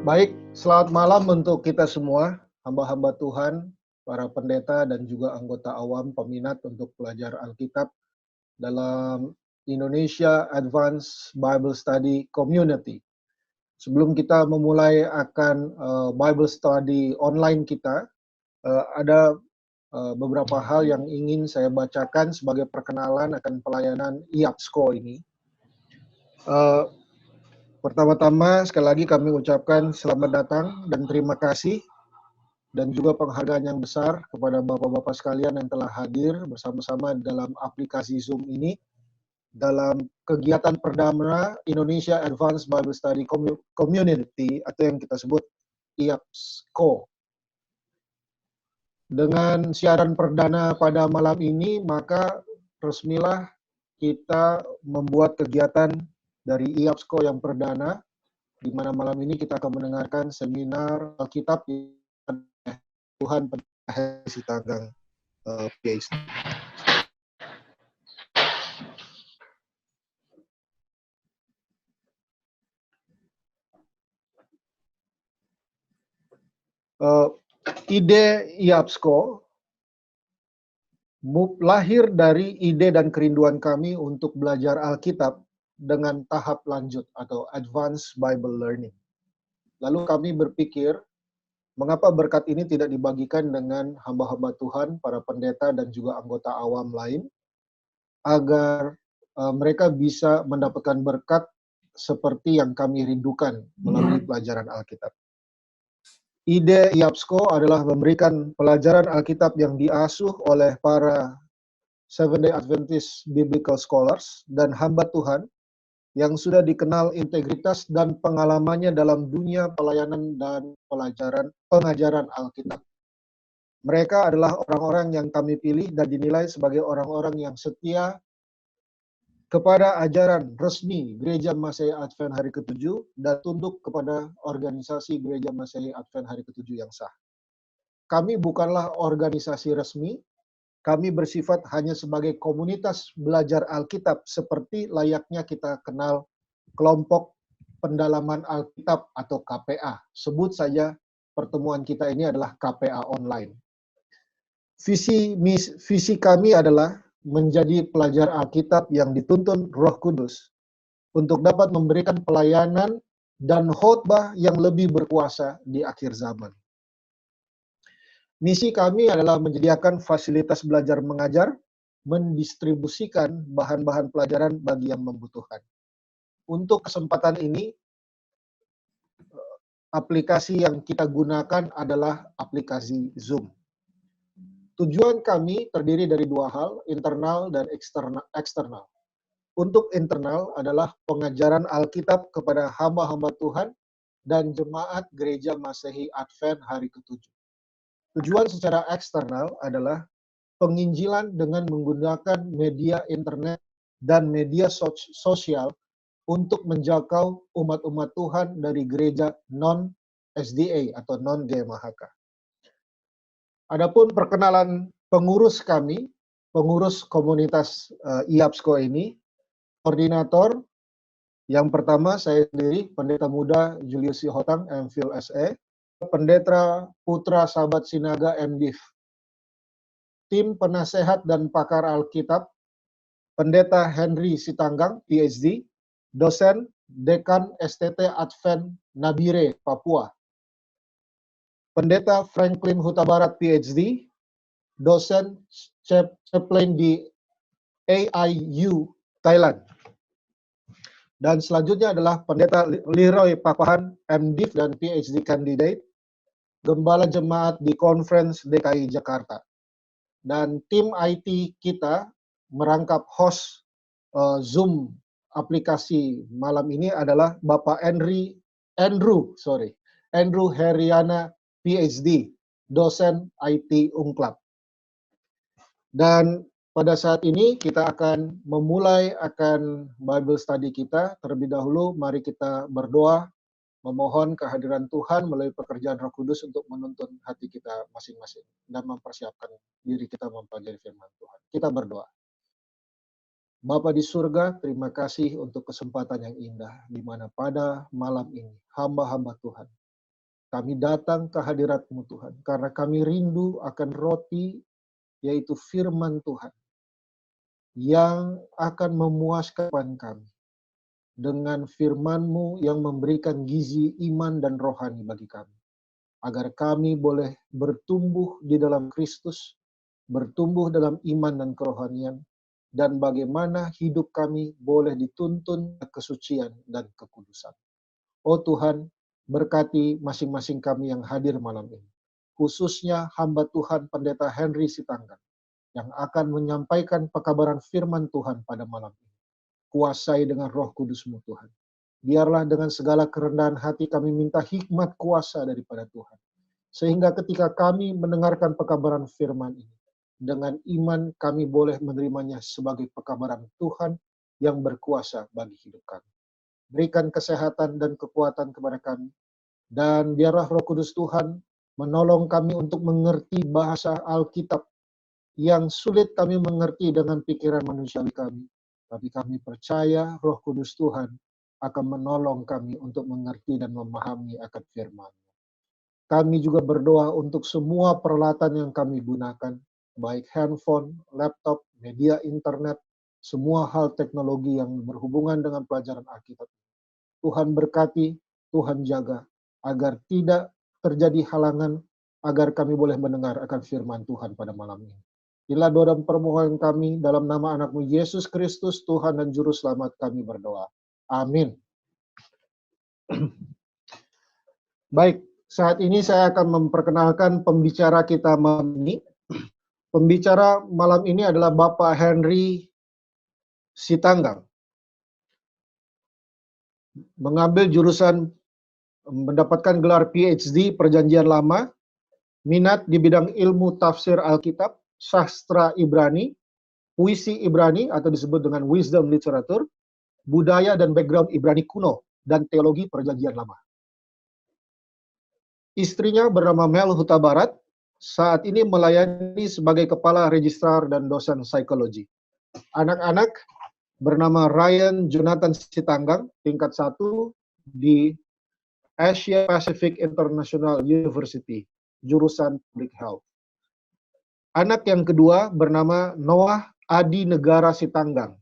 Baik, selamat malam untuk kita semua, hamba-hamba Tuhan, para pendeta dan juga anggota awam peminat untuk belajar Alkitab dalam Indonesia Advanced Bible Study Community. Sebelum kita memulai akan Bible Study online kita, ada beberapa hal yang ingin saya bacakan sebagai perkenalan akan pelayanan IAPSCO ini. Pertama-tama sekali lagi kami ucapkan selamat datang dan terima kasih dan juga penghargaan yang besar kepada bapak-bapak sekalian yang telah hadir bersama-sama dalam aplikasi Zoom ini dalam kegiatan perdana Indonesia Advanced Bible Study Community atau yang kita sebut IAPSCO. Dengan siaran perdana pada malam ini, maka resmilah kita membuat kegiatan dari IAPSCO yang perdana, di mana malam ini kita akan mendengarkan seminar Alkitab Tuhan Hesi Tanggang PhD. Ide IAPSCO lahir dari ide dan kerinduan kami untuk belajar Alkitab dengan tahap lanjut atau Advanced Bible Learning. Lalu kami berpikir, mengapa berkat ini tidak dibagikan dengan hamba-hamba Tuhan, para pendeta dan juga anggota awam lain, agar mereka bisa mendapatkan berkat seperti yang kami rindukan melalui pelajaran Alkitab. Ide IAPSCO adalah memberikan pelajaran Alkitab yang diasuh oleh para Seventh-day Adventist Biblical Scholars dan hamba Tuhan yang sudah dikenal integritas dan pengalamannya dalam dunia pelayanan dan pengajaran Alkitab. Mereka adalah orang-orang yang kami pilih dan dinilai sebagai orang-orang yang setia kepada ajaran resmi Gereja Masehi Advent Hari ke-7 dan tunduk kepada organisasi Gereja Masehi Advent Hari ke-7 yang sah. Kami bukanlah organisasi resmi, kami bersifat hanya sebagai komunitas belajar Alkitab seperti layaknya kita kenal kelompok pendalaman Alkitab atau KPA. Sebut saja pertemuan kita ini adalah KPA online. Visi kami adalah menjadi pelajar Alkitab yang dituntun Roh Kudus untuk dapat memberikan pelayanan dan khotbah yang lebih berkuasa di akhir zaman. Misi kami adalah menyediakan fasilitas belajar mengajar, mendistribusikan bahan-bahan pelajaran bagi yang membutuhkan. Untuk kesempatan ini, aplikasi yang kita gunakan adalah aplikasi Zoom. Tujuan kami terdiri dari dua hal, internal dan eksternal. Untuk internal adalah pengajaran Alkitab kepada hamba-hamba Tuhan dan jemaat Gereja Masehi Advent Hari ke-7. Tujuan secara eksternal adalah penginjilan dengan menggunakan media internet dan media sosial untuk menjangkau umat-umat Tuhan dari gereja non-SDA atau non-GMHK. Adapun perkenalan pengurus kami, pengurus komunitas IAPSCO ini, koordinator yang pertama saya sendiri, Pendeta Muda Julius Sihotang, MPhil SE, Pendeta Putra Sahabat Sinaga MDiv, tim penasehat dan pakar Alkitab, Pendeta Henry Sitanggang, PhD, dosen Dekan STT Advent Nabire, Papua, Pendeta Franklin Huta Barat, PhD, dosen chaplain di AIU, Thailand. Dan selanjutnya adalah Pendeta Leroy Papahan, MDiv dan PhD candidate, Gembala Jemaat di Conference DKI Jakarta. Dan tim IT kita merangkap host Zoom aplikasi malam ini adalah Bapak Andrew Heriana, PhD, dosen IT Ungklab. Dan pada saat ini kita akan memulai Bible study kita. Terlebih dahulu mari kita berdoa memohon kehadiran Tuhan melalui pekerjaan Roh Kudus untuk menuntun hati kita masing-masing dan mempersiapkan diri kita mempelajari firman Tuhan. Kita berdoa. Bapa di surga, terima kasih untuk kesempatan yang indah di mana pada malam ini hamba-hamba Tuhan Kami datang ke hadirat-Mu Tuhan, karena kami rindu akan roti, yaitu firman Tuhan, yang akan memuaskan kami. Dengan firman-Mu yang memberikan gizi iman dan rohani bagi kami. Agar kami boleh bertumbuh di dalam Kristus, bertumbuh dalam iman dan kerohanian, dan bagaimana hidup kami boleh dituntun ke kesucian dan kekudusan. Oh Tuhan, berkati masing-masing kami yang hadir malam ini. Khususnya hamba Tuhan Pendeta Henry Sitanggang, yang akan menyampaikan pekabaran firman Tuhan pada malam ini. Kuasai dengan Roh Kudus-Mu Tuhan. Biarlah dengan segala kerendahan hati kami minta hikmat kuasa daripada Tuhan. Sehingga ketika kami mendengarkan pekabaran firman ini, dengan iman kami boleh menerimanya sebagai pekabaran Tuhan yang berkuasa bagi hidup kami. Berikan kesehatan dan kekuatan kepada kami. Dan biarlah Roh Kudus Tuhan menolong kami untuk mengerti bahasa Alkitab yang sulit kami mengerti dengan pikiran manusiawi kami. Tapi kami percaya Roh Kudus Tuhan akan menolong kami untuk mengerti dan memahami akan firman. Kami juga berdoa untuk semua peralatan yang kami gunakan, baik handphone, laptop, media internet, semua hal teknologi yang berhubungan dengan pelajaran Alkitab. Tuhan berkati, Tuhan jaga, agar tidak terjadi halangan, agar kami boleh mendengar akan firman Tuhan pada malam ini. Inilah doa dan permohonan kami dalam nama anak-Mu Yesus Kristus, Tuhan dan Juru Selamat kami berdoa. Amin. Baik, saat ini saya akan memperkenalkan pembicara kita malam ini. Pembicara malam ini adalah Bapak Henry Sitanggang. Mengambil jurusan, mendapatkan gelar PhD Perjanjian Lama, minat di bidang ilmu tafsir Alkitab, sastra Ibrani, puisi Ibrani atau disebut dengan wisdom literature, budaya dan background Ibrani kuno, dan teologi Perjanjian Lama. Istrinya bernama Mel Huta Barat, saat ini melayani sebagai kepala registrar dan dosen psikologi. Anak-anak bernama Ryan Jonathan Sitanggang, tingkat 1 di Asia Pacific International University, jurusan Public Health. Anak yang kedua bernama Noah Adi Negara Sitanggang,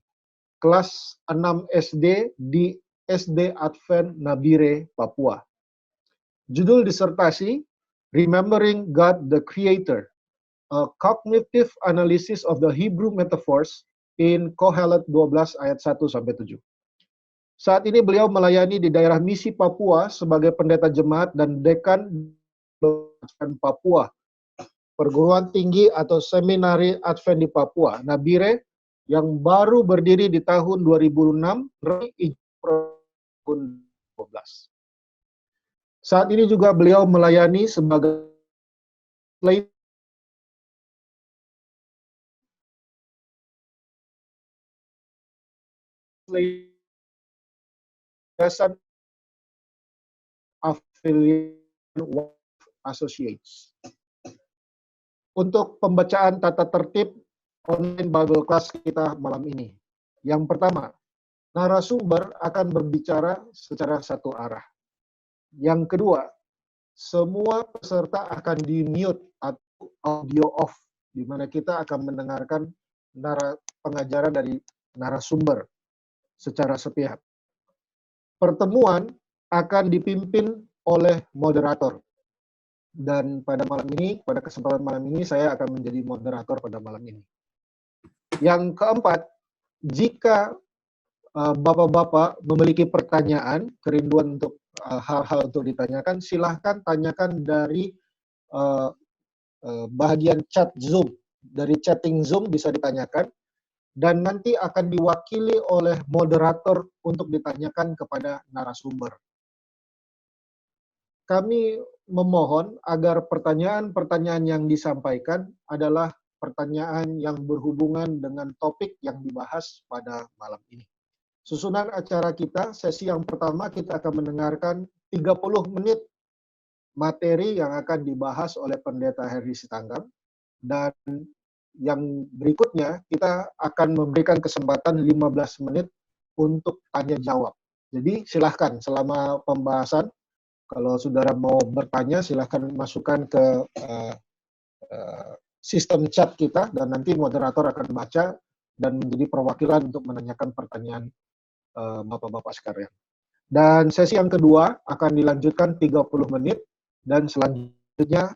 kelas 6 SD di SD Advent Nabire, Papua. Judul disertasi, Remembering God the Creator, a Cognitive Analysis of the Hebrew Metaphors in Kohelet 12 ayat 1-7. Saat ini beliau melayani di daerah Misi Papua sebagai pendeta jemaat dan dekan Papua, perguruan tinggi atau seminari Advent di Papua, Nabire, yang baru berdiri di tahun 2006, tahun 12. Saat ini juga beliau melayani sebagai Affiliate Associates. Untuk pembacaan tata tertib online Bible Class kita malam ini. Yang pertama, narasumber akan berbicara secara satu arah. Yang kedua, semua peserta akan di-mute atau audio off, di mana kita akan mendengarkan pengajaran dari narasumber secara sepihak. Pertemuan akan dipimpin oleh moderator. Dan pada malam ini, pada kesempatan malam ini, saya akan menjadi moderator pada malam ini. Yang keempat, jika Bapak-bapak memiliki pertanyaan, kerinduan untuk hal-hal untuk ditanyakan, silahkan tanyakan dari bahagian chat Zoom. Dari chatting Zoom bisa ditanyakan, dan nanti akan diwakili oleh moderator untuk ditanyakan kepada narasumber. Kami memohon agar pertanyaan-pertanyaan yang disampaikan adalah pertanyaan yang berhubungan dengan topik yang dibahas pada malam ini. Susunan acara kita, sesi yang pertama kita akan mendengarkan 30 menit materi yang akan dibahas oleh Pendeta Henry Sitanggang, dan yang berikutnya kita akan memberikan kesempatan 15 menit untuk tanya jawab. Jadi silahkan selama pembahasan Kalau saudara mau bertanya, silahkan masukkan ke sistem chat kita, dan nanti moderator akan baca dan menjadi perwakilan untuk menanyakan pertanyaan Bapak-Bapak sekalian. Dan sesi yang kedua akan dilanjutkan 30 menit, dan selanjutnya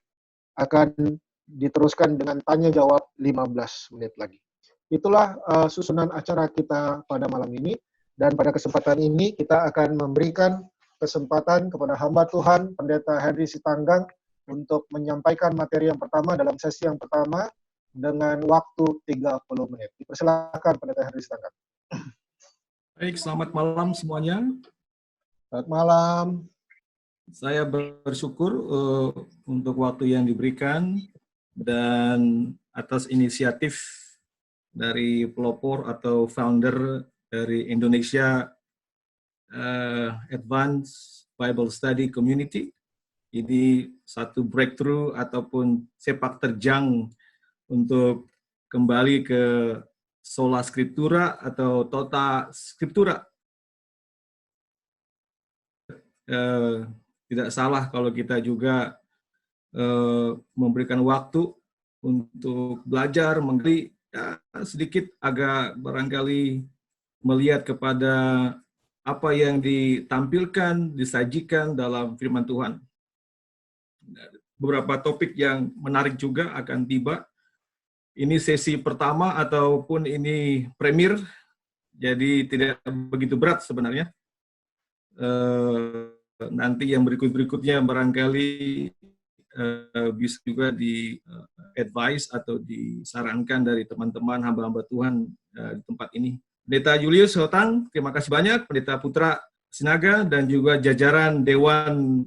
akan diteruskan dengan tanya jawab 15 menit lagi. Itulah susunan acara kita pada malam ini, dan pada kesempatan ini kita akan memberikan kesempatan kepada hamba Tuhan, Pendeta Henry Sitanggang, untuk menyampaikan materi yang pertama dalam sesi yang pertama dengan waktu 30 menit. Dipersilakan Pendeta Henry Sitanggang. Baik, selamat malam semuanya. Selamat malam. Saya bersyukur untuk waktu yang diberikan dan atas inisiatif dari pelopor atau founder dari Indonesia Advanced Bible Study Community. Ini satu breakthrough ataupun sepak terjang untuk kembali ke sola scriptura atau tota scriptura. Tidak salah kalau kita juga memberikan waktu untuk belajar, menggali, ya, sedikit agak barangkali melihat kepada apa yang ditampilkan, disajikan dalam firman Tuhan. Beberapa topik yang menarik juga akan tiba. Ini sesi pertama ataupun ini premier, jadi tidak begitu berat sebenarnya. Nanti yang berikut-berikutnya barangkali bisa juga di advice atau disarankan dari teman-teman hamba-hamba Tuhan di tempat ini. Pendeta Julius Hotang, terima kasih banyak. Pendeta Putra Sinaga dan juga jajaran Dewan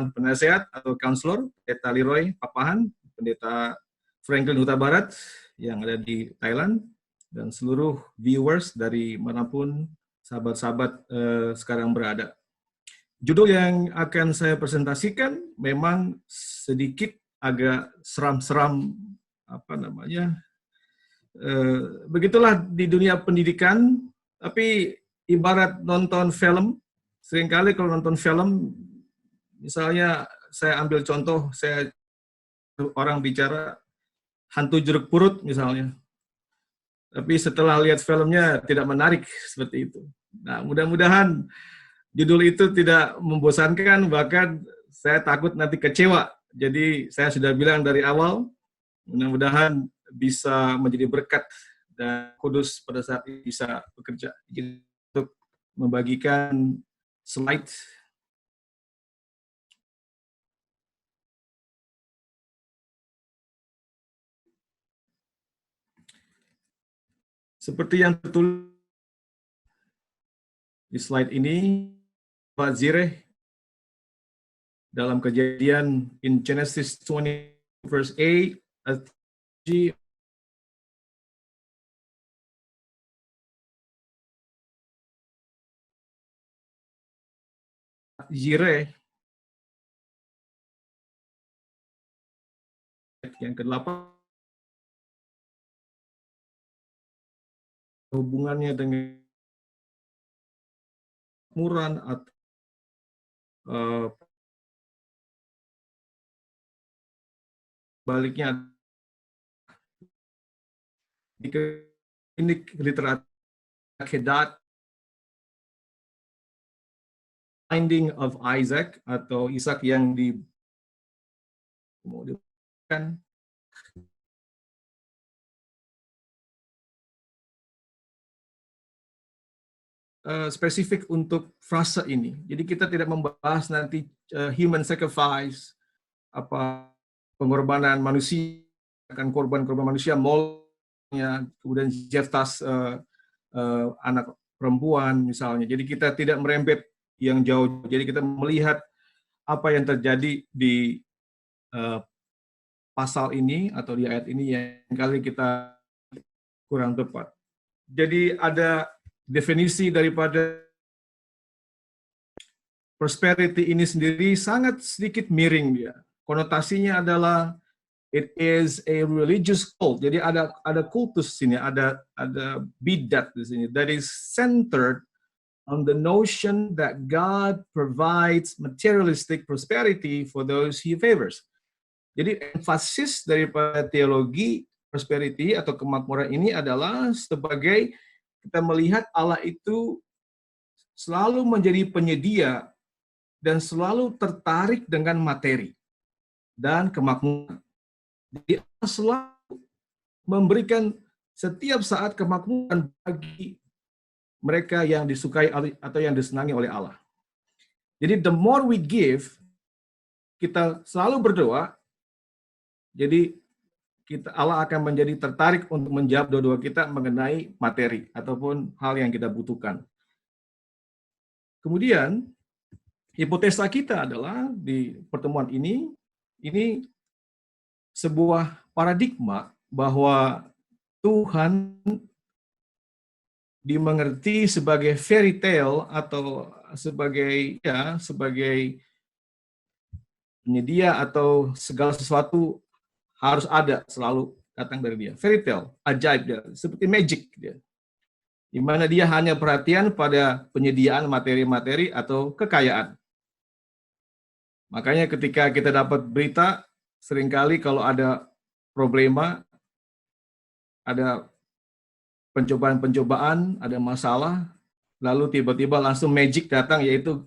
Penasehat atau Counselor, Pendeta Leroy Papahan, Pendeta Franklin Huta Barat yang ada di Thailand, dan seluruh viewers dari manapun sahabat-sahabat sekarang berada. Judul yang akan saya presentasikan memang sedikit agak seram-seram, begitulah di dunia pendidikan, tapi ibarat nonton film. Seringkali kalau nonton film, misalnya saya ambil contoh, orang bicara hantu jeruk purut misalnya. Tapi setelah lihat filmnya tidak menarik seperti itu. Nah, mudah-mudahan judul itu tidak membosankan, bahkan saya takut nanti kecewa. Jadi saya sudah bilang dari awal, mudah-mudahan bisa menjadi berkat dan kudus pada saat ini bisa bekerja. Jadi, untuk membagikan slide. Seperti yang tertulis di slide ini, Pak Zireh dalam Kejadian in Genesis 20 verse 8, Zireh yang ke-8 hubungannya dengan muran atau baliknya ini literatur Kedat, Finding of Isaac atau Ishak yang kemudian spesifik untuk frase ini. Jadi kita tidak membahas nanti human sacrifice, pengorbanan manusia, akan korban-korban manusia, molnya, kemudian Jeftas anak perempuan misalnya. Jadi kita tidak merembet yang jauh. Jadi kita melihat apa yang terjadi di pasal ini atau di ayat ini yang kali kita kurang tepat. Jadi ada definisi daripada prosperity ini sendiri sangat sedikit miring dia. Konotasinya adalah it is a religious cult. Jadi ada kultus sini, ada bidat di sini that is centered on the notion that God provides materialistic prosperity for those He favors. Jadi emphasis daripada teologi prosperity atau kemakmuran ini adalah sebagai kita melihat Allah itu selalu menjadi penyedia dan selalu tertarik dengan materi dan kemakmuran. Jadi Allah selalu memberikan setiap saat kemakmuran bagi mereka yang disukai atau yang disenangi oleh Allah. Jadi the more we give, kita selalu berdoa, jadi Allah akan menjadi tertarik untuk menjawab doa-doa kita mengenai materi ataupun hal yang kita butuhkan. Kemudian, hipotesa kita adalah di pertemuan ini sebuah paradigma bahwa Tuhan dimengerti sebagai fairy tale atau sebagai penyedia atau segala sesuatu harus ada selalu datang dari dia. Fairy tale, ajaib dia, seperti magic dia. Di mana dia hanya perhatian pada penyediaan materi-materi atau kekayaan. Makanya ketika kita dapat berita, seringkali kalau ada problema, ada pencobaan-pencobaan, ada masalah, lalu tiba-tiba langsung magic datang, yaitu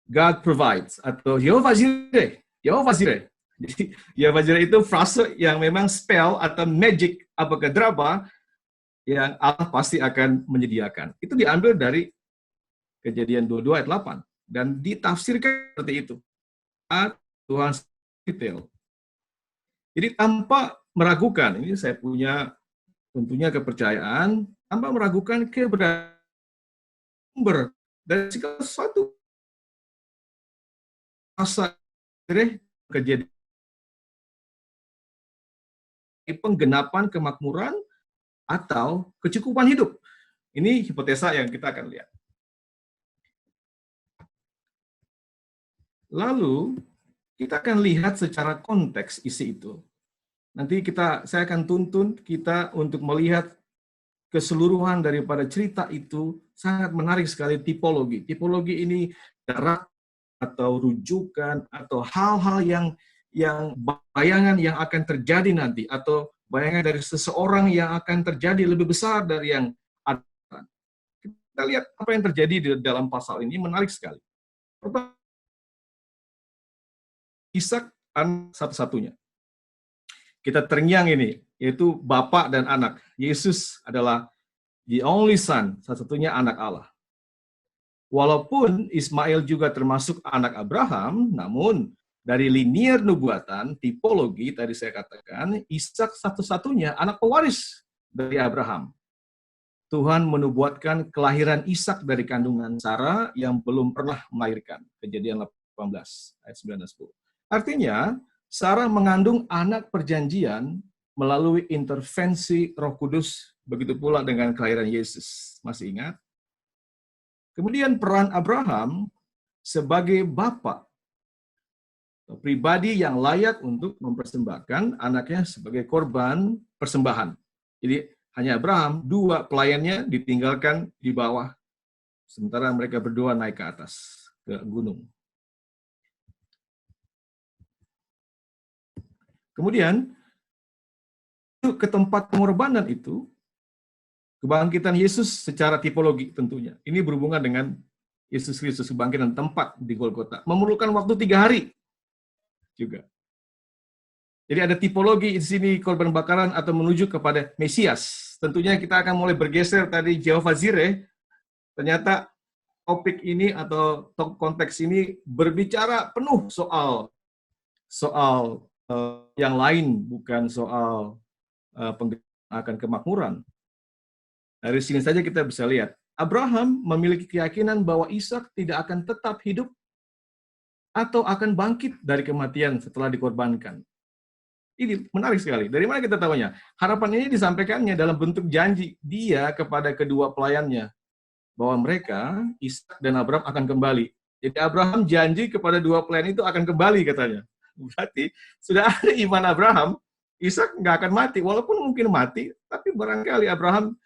God provides, atau Jehovah Jireh. Jadi Jehovah Jireh itu frase yang memang spell atau magic abacadabra yang Allah pasti akan menyediakan. Itu diambil dari Kejadian 22 ayat 8 dan ditafsirkan seperti itu. Tuhan detail. Jadi tanpa meragukan, ini saya punya tentunya kepercayaan, tanpa meragukan keberadaan sumber dari segala sesuatu. Asa kejadian penggenapan kemakmuran atau kecukupan hidup. Ini hipotesa yang kita akan lihat. Lalu kita akan lihat secara konteks isi itu. Nanti saya akan tuntun kita untuk melihat keseluruhan daripada cerita itu. Sangat menarik sekali tipologi. Tipologi ini darat atau rujukan atau hal-hal yang bayangan yang akan terjadi nanti atau bayangan dari seseorang yang akan terjadi lebih besar dari yang ada. Kita lihat apa yang terjadi di dalam pasal ini menarik sekali. Pertama, Ishak anak satu-satunya. Kita terngiang ini, yaitu bapak dan anak. Yesus adalah the only son, satu-satunya anak Allah. Walaupun Ismail juga termasuk anak Abraham, namun dari linear nubuatan, tipologi tadi saya katakan, Ishak satu-satunya anak pewaris dari Abraham. Tuhan menubuatkan kelahiran Ishak dari kandungan Sarah yang belum pernah melahirkan. Kejadian 18 ayat 9 dan 10. Artinya, Sarah mengandung anak perjanjian melalui intervensi Roh Kudus, begitu pula dengan kelahiran Yesus. Masih ingat? Kemudian peran Abraham sebagai bapak, pribadi yang layak untuk mempersembahkan anaknya sebagai korban persembahan. Jadi hanya Abraham, dua pelayannya ditinggalkan di bawah, sementara mereka berdua naik ke atas, ke gunung. Kemudian, ke tempat pengorbanan itu, kebangkitan Yesus secara tipologi tentunya. Ini berhubungan dengan Yesus Kristus kebangkitan tempat di Golgota. Memerlukan waktu 3 hari juga. Jadi ada tipologi di sini korban bakaran atau menuju kepada Mesias. Tentunya kita akan mulai bergeser tadi Jehovah Jireh. Ternyata topik ini atau konteks ini berbicara penuh soal yang lain, bukan soal akan kemakmuran. Dari sini saja kita bisa lihat, Abraham memiliki keyakinan bahwa Ishak tidak akan tetap hidup atau akan bangkit dari kematian setelah dikorbankan. Ini menarik sekali. Dari mana kita tahunya? Harapan ini disampaikannya dalam bentuk janji dia kepada kedua pelayannya, bahwa mereka, Ishak dan Abraham akan kembali. Jadi Abraham janji kepada dua pelayan itu akan kembali katanya. Berarti sudah ada iman Abraham, Ishak nggak akan mati. Walaupun mungkin mati, tapi barangkali Abraham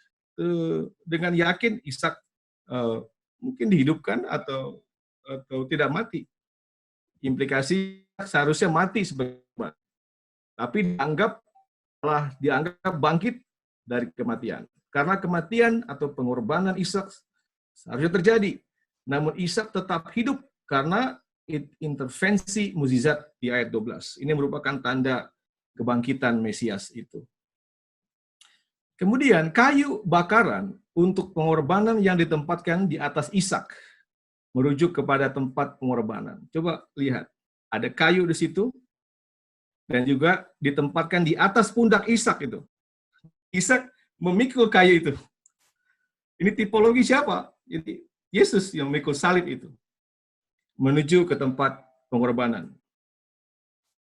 dengan yakin Ishak mungkin dihidupkan atau tidak mati. Implikasi seharusnya mati sebagai korban, tapi dianggap bangkit dari kematian. Karena kematian atau pengorbanan Ishak seharusnya terjadi, namun Ishak tetap hidup karena intervensi mukjizat di ayat 12. Ini merupakan tanda kebangkitan Mesias itu. Kemudian kayu bakaran untuk pengorbanan yang ditempatkan di atas Ishak merujuk kepada tempat pengorbanan. Coba lihat, ada kayu di situ dan juga ditempatkan di atas pundak Ishak itu. Ishak memikul kayu itu. Ini tipologi siapa? Jadi Yesus yang memikul salib itu menuju ke tempat pengorbanan.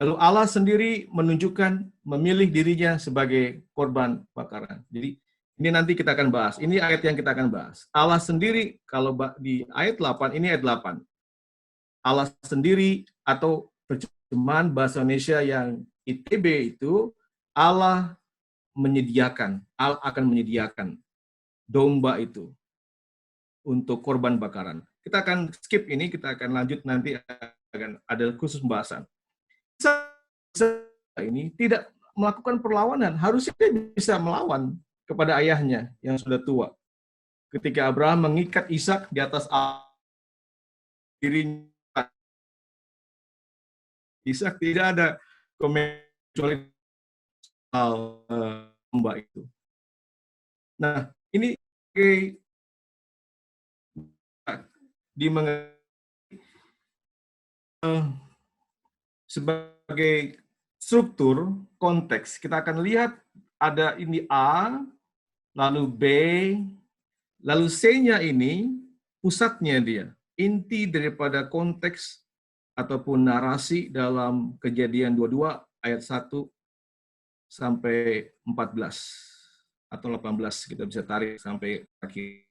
Lalu Allah sendiri menunjukkan, memilih dirinya sebagai korban bakaran. Jadi ini nanti kita akan bahas. Ini ayat yang kita akan bahas. Allah sendiri, kalau di ayat 8, ini ayat 8. Allah sendiri atau terjemahan bahasa Indonesia yang ITB itu, Allah akan menyediakan domba itu untuk korban bakaran. Kita akan skip ini, kita akan lanjut nanti, akan ada khusus pembahasan. Ini tidak melakukan perlawanan, harusnya dia bisa melawan kepada ayahnya yang sudah tua. Ketika Abraham mengikat Ishak di atas dirinya, Ishak tidak ada komen kecuali domba itu. Nah, ini sebagai struktur konteks, kita akan lihat ada ini A, lalu B, lalu C-nya ini pusatnya dia. Inti daripada konteks ataupun narasi dalam Kejadian 22 ayat 1 sampai 14 atau 18, kita bisa tarik sampai akhir.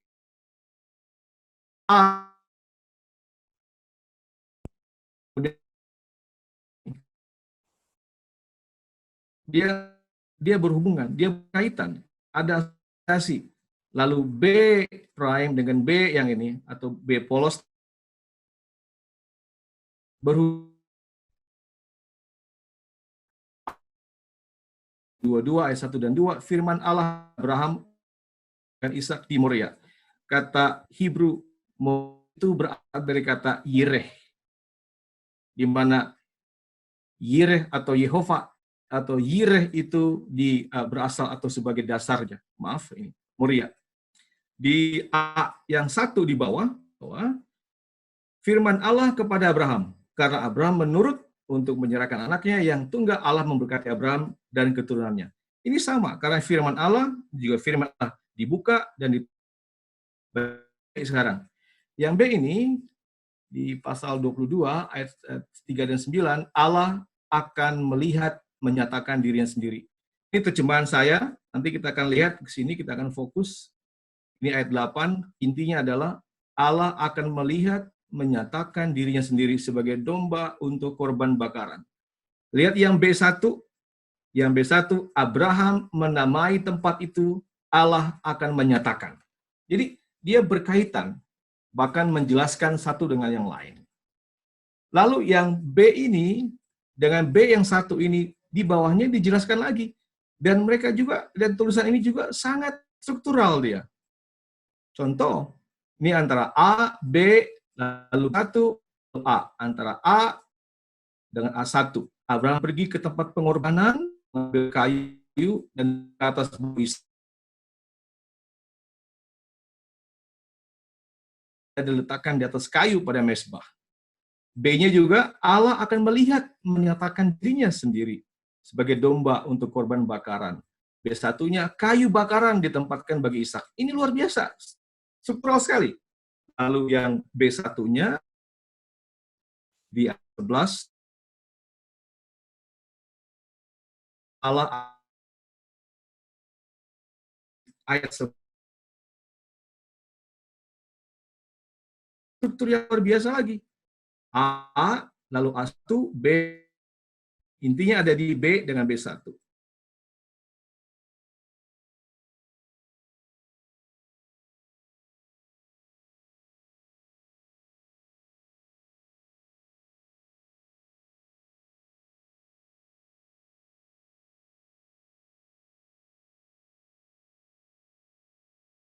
A, dia berhubungan, dia berkaitan, ada asosiasi. Lalu B prime dengan B yang ini atau B polos berhubungan 22 ayat 1 dan 2, firman Allah Abraham dan Ishak di Moria. Kata Hebrew itu berasal dari kata Yireh, di mana Yireh atau Yehova atau Yireh itu berasal atau sebagai dasarnya. Maaf, ini Moria. Di A yang satu di bawah, firman Allah kepada Abraham, karena Abraham menurut untuk menyerahkan anaknya yang tunggal, Allah memberkati Abraham dan keturunannya. Ini sama, karena firman Allah juga firman Allah dibuka dan sekarang. Yang B ini, di pasal 22 ayat 3 dan 9, Allah akan melihat, menyatakan dirinya sendiri. Ini terjemahan saya, nanti kita akan lihat ke sini, kita akan fokus. Ini ayat 8, intinya adalah Allah akan melihat, menyatakan dirinya sendiri sebagai domba untuk korban bakaran. Lihat yang B1, Abraham menamai tempat itu, Allah akan menyatakan. Jadi dia berkaitan, bahkan menjelaskan satu dengan yang lain. Lalu yang B ini, dengan B yang satu ini, di bawahnya dijelaskan lagi. Dan mereka juga, dan tulisan ini juga sangat struktural dia. Contoh, ini antara A, B, lalu 1, A. Antara A dengan A1. Abraham pergi ke tempat pengorbanan, mengambil kayu, dan ke atas bukit. Diletakkan di atas kayu pada mezbah. B-nya juga, Allah akan melihat, menyatakan dirinya sendiri sebagai domba untuk korban bakaran. B1-nya, kayu bakaran ditempatkan bagi Ishak. Ini luar biasa. Struktural sekali. Lalu yang B1-nya di ayat 11, Allah ayat 11, struktur yang luar biasa lagi. A, lalu A1, B, intinya ada di B dengan B1.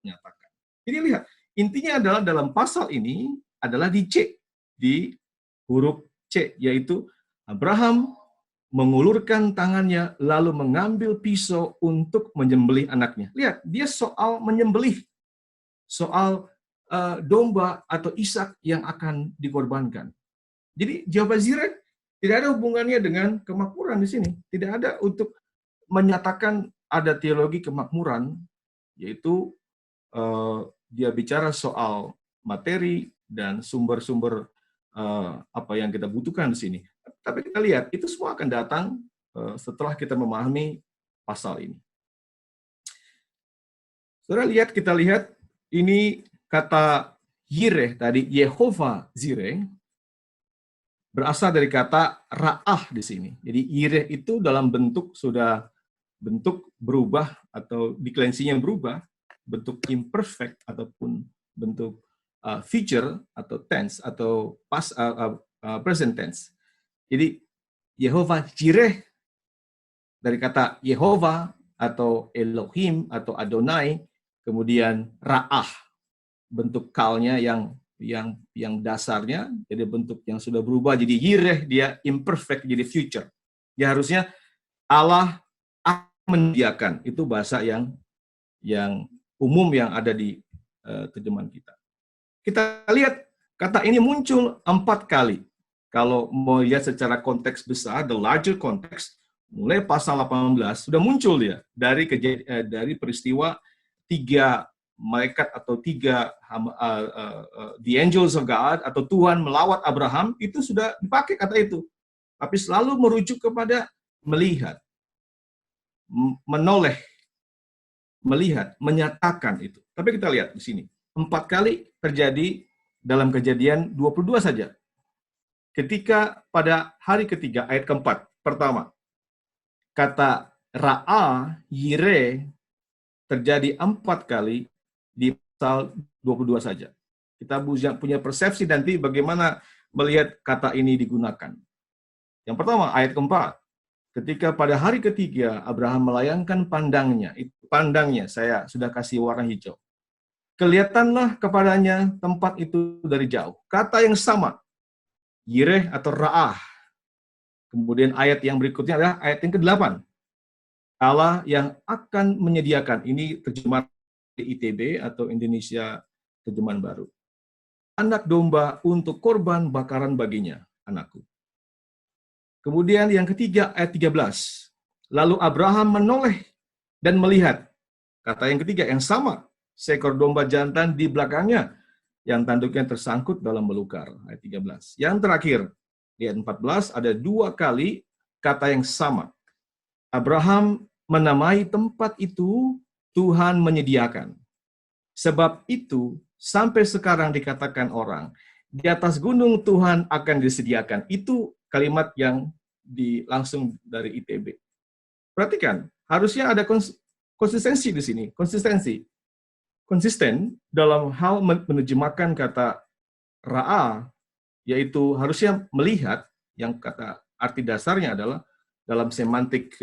nyatakan. Jadi lihat, intinya adalah dalam pasal ini adalah di C, di huruf C, yaitu Abraham mengulurkan tangannya lalu mengambil pisau untuk menyembelih anaknya. Lihat, dia soal menyembelih, soal domba atau Ishak yang akan dikorbankan. Jadi Jehovah Jireh tidak ada hubungannya dengan kemakmuran di sini. Tidak ada untuk menyatakan ada teologi kemakmuran, yaitu dia bicara soal materi dan sumber-sumber apa yang kita butuhkan di sini. Tapi kita lihat, itu semua akan datang setelah kita memahami pasal ini. Saudara lihat, kita lihat, ini kata Yireh tadi, Yehovah Jireh, berasal dari kata ra'ah di sini. Jadi Yireh itu dalam bentuk sudah bentuk berubah atau deklensinya berubah, bentuk imperfect ataupun bentuk future atau tense atau present tense. Jadi Yehovah Jireh dari kata Yehovah atau Elohim atau Adonai, kemudian Ra'ah, bentuk kalnya yang dasarnya jadi bentuk yang sudah berubah jadi Yireh, dia imperfect jadi future. Ya harusnya Allah menyediakan, itu bahasa yang umum yang ada di terjemahan kita. Kita lihat kata ini muncul 4 kali. Kalau mau lihat secara konteks besar, the larger context, mulai pasal 18 sudah muncul dia dari peristiwa 3 malaikat atau 3 the angels of God atau Tuhan melawat Abraham, itu sudah dipakai kata itu. Tapi selalu merujuk kepada melihat, menoleh, melihat, menyatakan itu. Tapi kita lihat di sini, 4 kali terjadi dalam Kejadian 22 saja. Ketika pada hari ketiga, ayat keempat, pertama, kata Ra'a, Yireh, terjadi 4 kali di pasal 22 saja. Kita punya persepsi nanti bagaimana melihat kata ini digunakan. Yang pertama, ayat keempat, ketika pada hari ketiga, Abraham melayangkan pandangnya, saya sudah kasih warna hijau. Kelihatanlah kepadanya tempat itu dari jauh. Kata yang sama, Yireh atau Ra'ah. Kemudian ayat yang berikutnya adalah ayat yang ke-8. Allah yang akan menyediakan, ini terjemahan di ITB atau Indonesia Terjemahan Baru. Anak domba untuk korban bakaran baginya, anakku. Kemudian yang ketiga ayat 13. Lalu Abraham menoleh dan melihat. Kata yang ketiga yang sama, seekor domba jantan di belakangnya yang tanduknya tersangkut dalam belukar, ayat 13. Yang terakhir, di ayat 14 ada 2 kali kata yang sama. Abraham menamai tempat itu Tuhan menyediakan. Sebab itu sampai sekarang dikatakan orang, di atas gunung Tuhan akan disediakan. Itu kalimat yang langsung dari ITB. Perhatikan, harusnya ada konsistensi di sini, konsisten dalam hal menerjemahkan kata ra'a, yaitu harusnya melihat, yang kata arti dasarnya adalah dalam semantik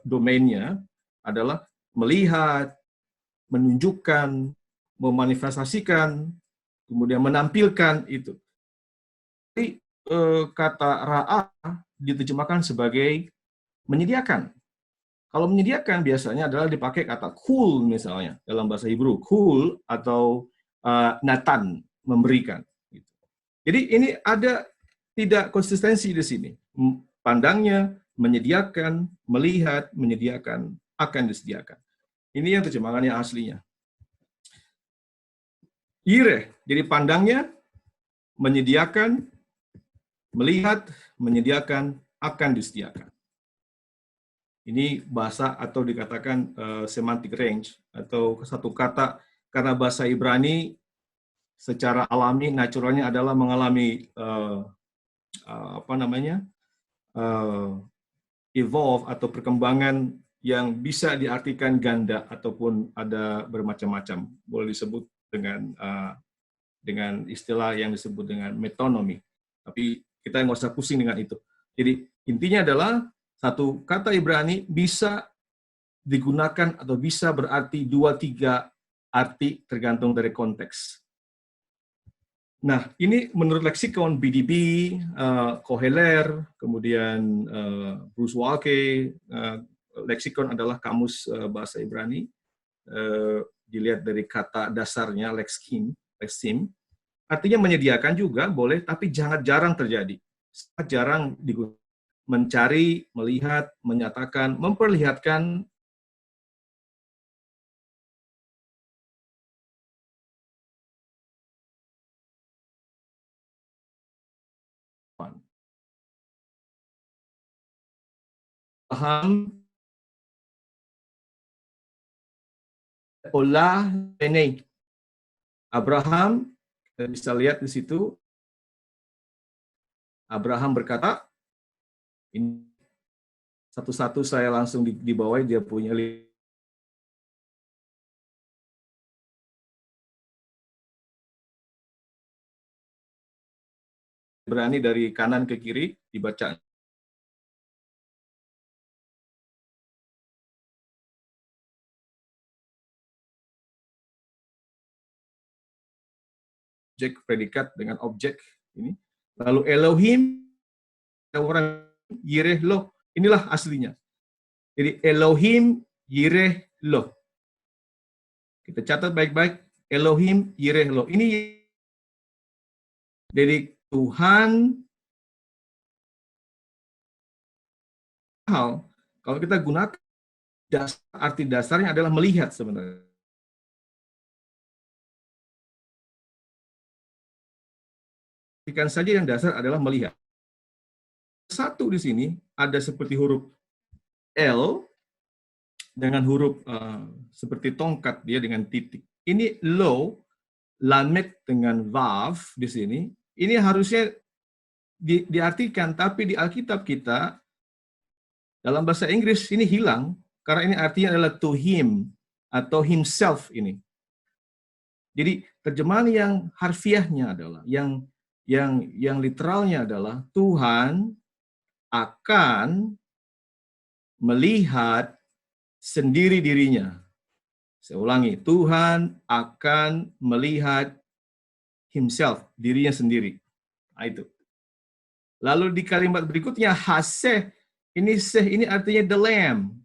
domainnya adalah melihat, menunjukkan, memanifestasikan, kemudian menampilkan itu. Jadi kata ra'a diterjemahkan sebagai menyediakan. Kalau menyediakan biasanya adalah dipakai kata kul misalnya dalam bahasa Hebrew, kul atau natan, memberikan. Jadi ini ada tidak konsistensi di sini. Pandangnya, menyediakan, melihat, menyediakan, akan disediakan. Ini yang terjemahannya aslinya. Yireh, jadi pandangnya, menyediakan, melihat, menyediakan, akan disediakan. Ini bahasa atau dikatakan semantic range atau satu kata, karena bahasa Ibrani secara alami, naturalnya adalah mengalami evolve atau perkembangan yang bisa diartikan ganda ataupun ada bermacam-macam. Boleh disebut dengan istilah yang disebut dengan metonomi. Tapi kita nggak usah pusing dengan itu. Jadi intinya adalah satu kata Ibrani bisa digunakan atau bisa berarti 2-3 arti tergantung dari konteks. Nah, ini menurut leksikon BDB, Koheler, kemudian Bruce Walke, leksikon adalah kamus bahasa Ibrani. Dilihat dari kata dasarnya leksim, artinya menyediakan juga boleh, tapi jangan jarang terjadi. Sangat jarang digunakan. Mencari, melihat, menyatakan, memperlihatkan paham olah bene. Abraham, kita bisa lihat di situ, Abraham berkata, ini satu-satu saya langsung di bawah, dia punya berani dari kanan ke kiri dibaca. Objek predikat dengan objek ini. Lalu Elohim, orang Yireh Lo, inilah aslinya. Jadi Elohim Yireh Lo. Kita catat baik-baik, Elohim Yireh Lo. Ini dari Tuhan. Hal kalau kita gunakan arti dasarnya adalah melihat sebenarnya. Ikan saja yang dasar adalah melihat. Satu di sini ada seperti huruf L dengan huruf seperti tongkat dia dengan titik. Ini lo, lamet dengan vav di sini. Ini harusnya diartikan, tapi di Alkitab kita dalam bahasa Inggris ini hilang karena ini artinya adalah to him atau himself ini. Jadi terjemahan yang harfiahnya adalah yang literalnya adalah Tuhan akan melihat sendiri dirinya. Saya ulangi, Tuhan akan melihat himself, dirinya sendiri. Nah, itu. Lalu di kalimat berikutnya, haseh, ini artinya the lamb,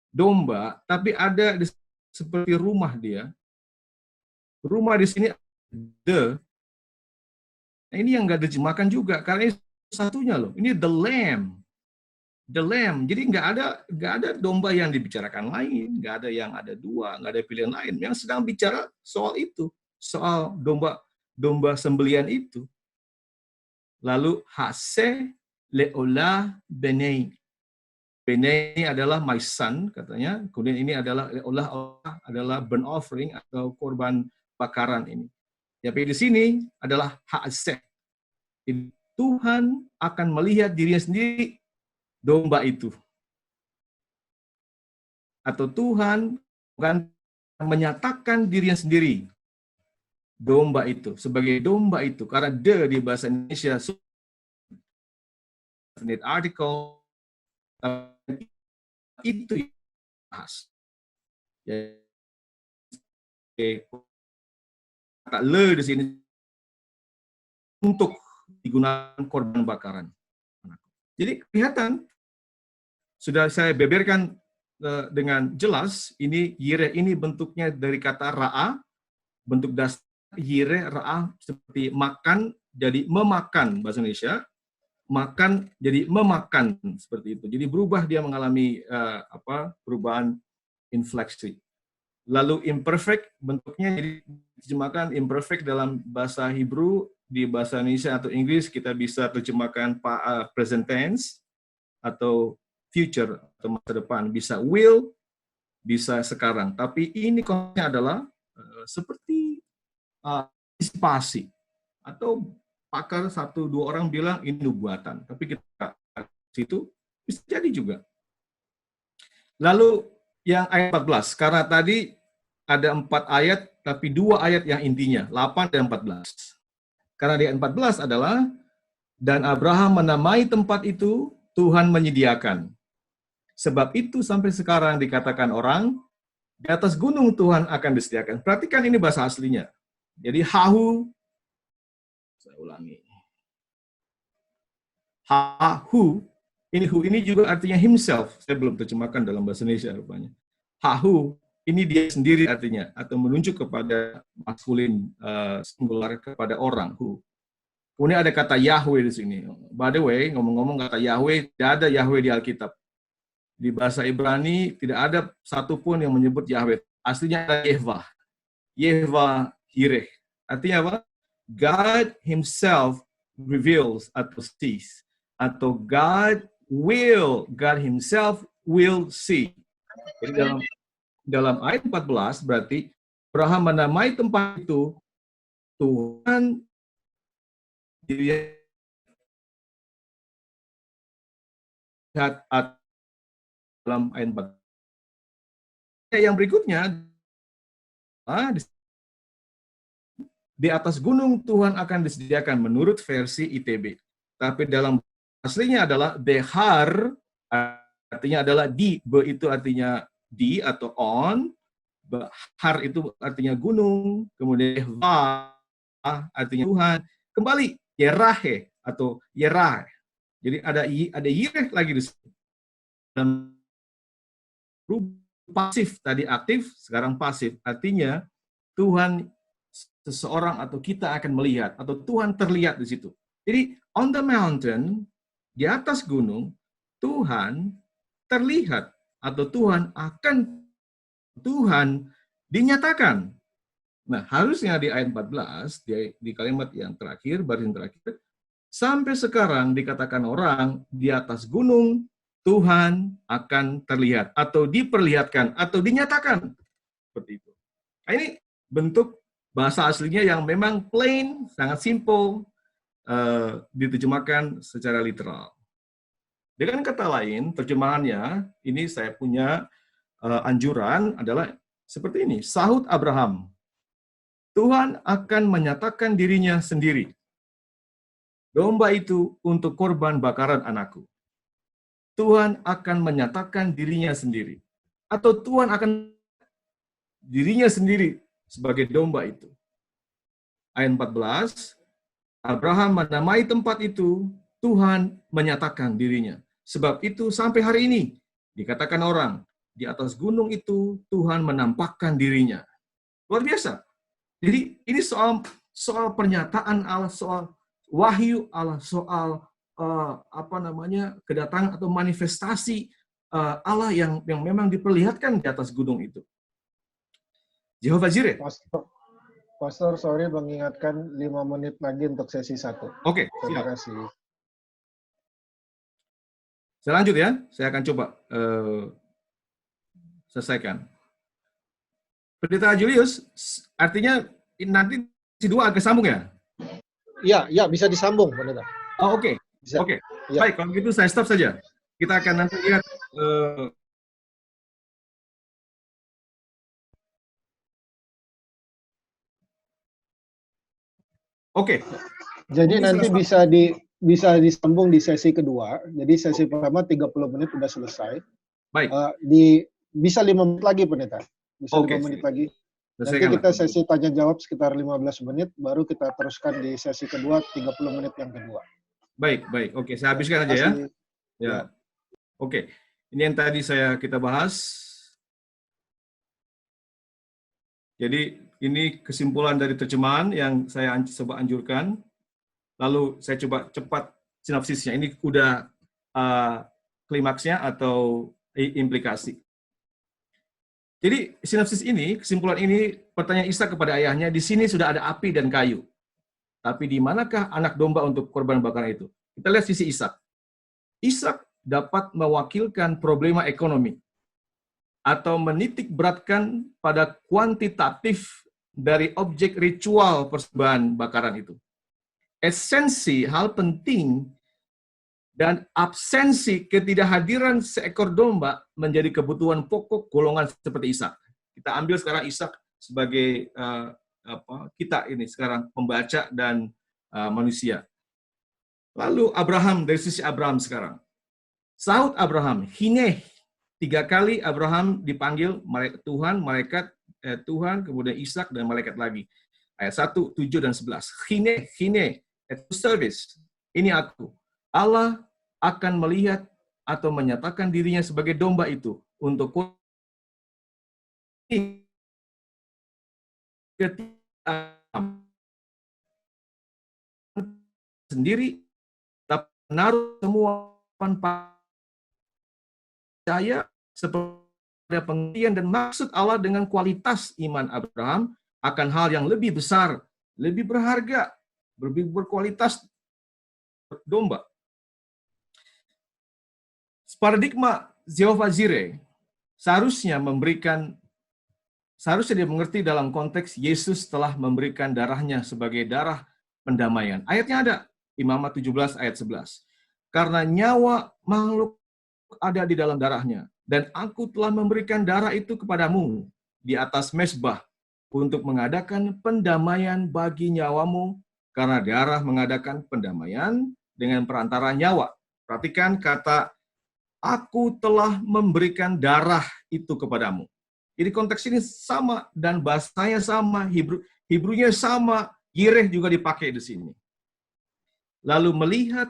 domba, tapi ada seperti rumah dia. Rumah di sini the. Nah, ini yang nggak diterjemahkan juga karena ini satunya loh. Ini the lamb. The lamb. Jadi nggak ada domba yang dibicarakan lain, nggak ada yang ada dua, nggak ada pilihan lain. Yang sedang bicara soal itu, soal domba sembelian itu. Lalu hase leolah benei. Benei adalah my son katanya. Kemudian ini adalah leolah adalah burnt offering atau korban bakaran ini. Tapi di sini adalah hase. Tuhan akan melihat dirinya sendiri domba itu. Atau Tuhan akan menyatakan dirinya sendiri domba itu, sebagai domba itu. Karena di bahasa Indonesia article itu bahas. Kata le di sini untuk digunakan korban bakaran. Jadi kelihatan sudah saya beberkan dengan jelas, ini yireh ini bentuknya dari kata ra'a, bentuk dasar yireh ra'a seperti makan jadi memakan bahasa Indonesia, makan jadi memakan seperti itu. Jadi berubah, dia mengalami perubahan infleksi. Lalu imperfect bentuknya jadi diterjemahkan imperfect dalam bahasa Hebrew, di bahasa Indonesia atau Inggris kita bisa terjemahkan present tense atau future atau masa depan, bisa will, bisa sekarang. Tapi ini konsepnya adalah seperti antisipasi atau pakar 1-2 orang bilang ini nubuatan, tapi kita situ bisa jadi juga. Lalu yang ayat 14, karena tadi ada 4 ayat, tapi 2 ayat yang intinya, 8 dan 14. Karena di ayat 14 adalah, dan Abraham menamai tempat itu, Tuhan menyediakan. Sebab itu sampai sekarang dikatakan orang, Di atas gunung Tuhan akan disediakan. Perhatikan ini bahasa aslinya. Jadi hahu, saya ulangi. Hahu, ini juga artinya himself. Saya belum terjemahkan dalam bahasa Indonesia rupanya. Hahu, ini dia sendiri artinya, atau menunjuk kepada maskulin singular kepada orang. Hu. Kemudian ada kata Yahweh di sini. By the way, ngomong-ngomong kata Yahweh, tidak ada Yahweh di Alkitab. Di bahasa Ibrani tidak ada satupun yang menyebut Yahweh. Aslinya ada Yehvah. Yehvah Yireh. Artinya apa? God Himself reveals atau sees. Atau God Himself will see. Jadi dalam ayat 14 berarti Abraham menamai tempat itu Tuhan dilihat dalam ayat 4. Yang berikutnya, di atas gunung Tuhan akan disediakan menurut versi ITB. Tapi dalam aslinya adalah behar, artinya adalah di, be itu artinya di atau on, behar itu artinya gunung, kemudian va artinya Tuhan, kembali yerahe atau yerah. Jadi ada yireh lagi di sini. Dan pasif tadi aktif, sekarang pasif. Artinya Tuhan seseorang atau kita akan melihat atau Tuhan terlihat di situ. Jadi on the mountain, di atas gunung, Tuhan terlihat atau Tuhan dinyatakan. Nah, harusnya di ayat 14, di kalimat yang terakhir, baris yang terakhir, sampai sekarang dikatakan orang di atas gunung, Tuhan akan terlihat, atau diperlihatkan, atau dinyatakan. Seperti itu. Nah, ini bentuk bahasa aslinya yang memang plain, sangat simple, diterjemahkan secara literal. Dengan kata lain, terjemahannya, ini saya punya anjuran adalah seperti ini. Sahut Abraham, Tuhan akan menyatakan dirinya sendiri. Domba itu untuk korban bakaran anakku. Tuhan akan menyatakan dirinya sendiri. Atau Tuhan akan dirinya sendiri sebagai domba itu. Ayat 14, Abraham menamai tempat itu, Tuhan menyatakan dirinya. Sebab itu sampai hari ini, dikatakan orang, di atas gunung itu Tuhan menampakkan dirinya. Luar biasa. Jadi ini soal pernyataan Allah, soal wahyu Allah, soal kedatangan atau manifestasi Allah yang memang diperlihatkan di atas gunung itu. Jehovah Jireh. Pastor, sorry mengingatkan 5 menit lagi untuk sesi 1. Oke, terima kasih. Saya lanjut ya, saya akan coba selesaikan. Pendeta Julius, artinya nanti si 2 agak sambung ya? Iya, bisa disambung, Pendeta. Oh, oke. Bisa. Oke. Ya. Baik, kalau gitu saya stop saja. Kita akan nanti lihat Oke. Jadi nanti bisa disambung di sesi kedua. Jadi sesi pertama 30 menit sudah selesai. Baik. Bisa 5 menit lagi, Pendeta. Bisa 5 menit lagi. Nanti kita sesi tanya jawab sekitar 15 menit, baru kita teruskan di sesi kedua 30 menit yang kedua. Baik. Oke, saya habiskan aja ya. Ya. Oke. Ini yang tadi kita bahas. Jadi ini kesimpulan dari terjemahan yang saya coba anjurkan. Lalu saya coba cepat sinopsisnya. Ini udah klimaksnya atau implikasi. Jadi sinopsis ini, kesimpulan ini, pertanyaan Ishak kepada ayahnya, di sini sudah ada api dan kayu. Tapi di manakah anak domba untuk korban bakaran itu? Kita lihat sisi Ishak. Ishak dapat mewakilkan problema ekonomi atau menitik beratkan pada kuantitatif dari objek ritual persembahan bakaran itu. Esensi hal penting dan absensi ketidakhadiran seekor domba menjadi kebutuhan pokok golongan seperti Ishak. Kita ambil sekarang Ishak sebagai kita ini sekarang pembaca dan manusia. Lalu Abraham, dari sisi Abraham sekarang. Sahut Abraham, hineh 3 kali Abraham dipanggil Tuhan, malaikat, Tuhan, kemudian Ishak dan malaikat lagi. Ayat 1, 7 dan 11. Hine, itu service. Ini aku. Allah akan melihat atau menyatakan dirinya sebagai domba itu untuk ketika sendiri, tapi menaruh semua percaya seperti pengertian dan maksud Allah dengan kualitas iman Abraham akan hal yang lebih besar, lebih berharga, lebih berkualitas domba. Paradigma Jehovah Jireh seharusnya dia mengerti dalam konteks Yesus telah memberikan darahnya sebagai darah pendamaian. Ayatnya ada, Imamat 17 ayat 11. Karena nyawa makhluk ada di dalam darahnya, dan aku telah memberikan darah itu kepadamu di atas mezbah untuk mengadakan pendamaian bagi nyawamu, karena darah mengadakan pendamaian dengan perantara nyawa. Perhatikan kata, aku telah memberikan darah itu kepadamu. Jadi konteks ini sama dan bahasanya sama, Hebrunya sama, Yireh juga dipakai di sini. Lalu melihat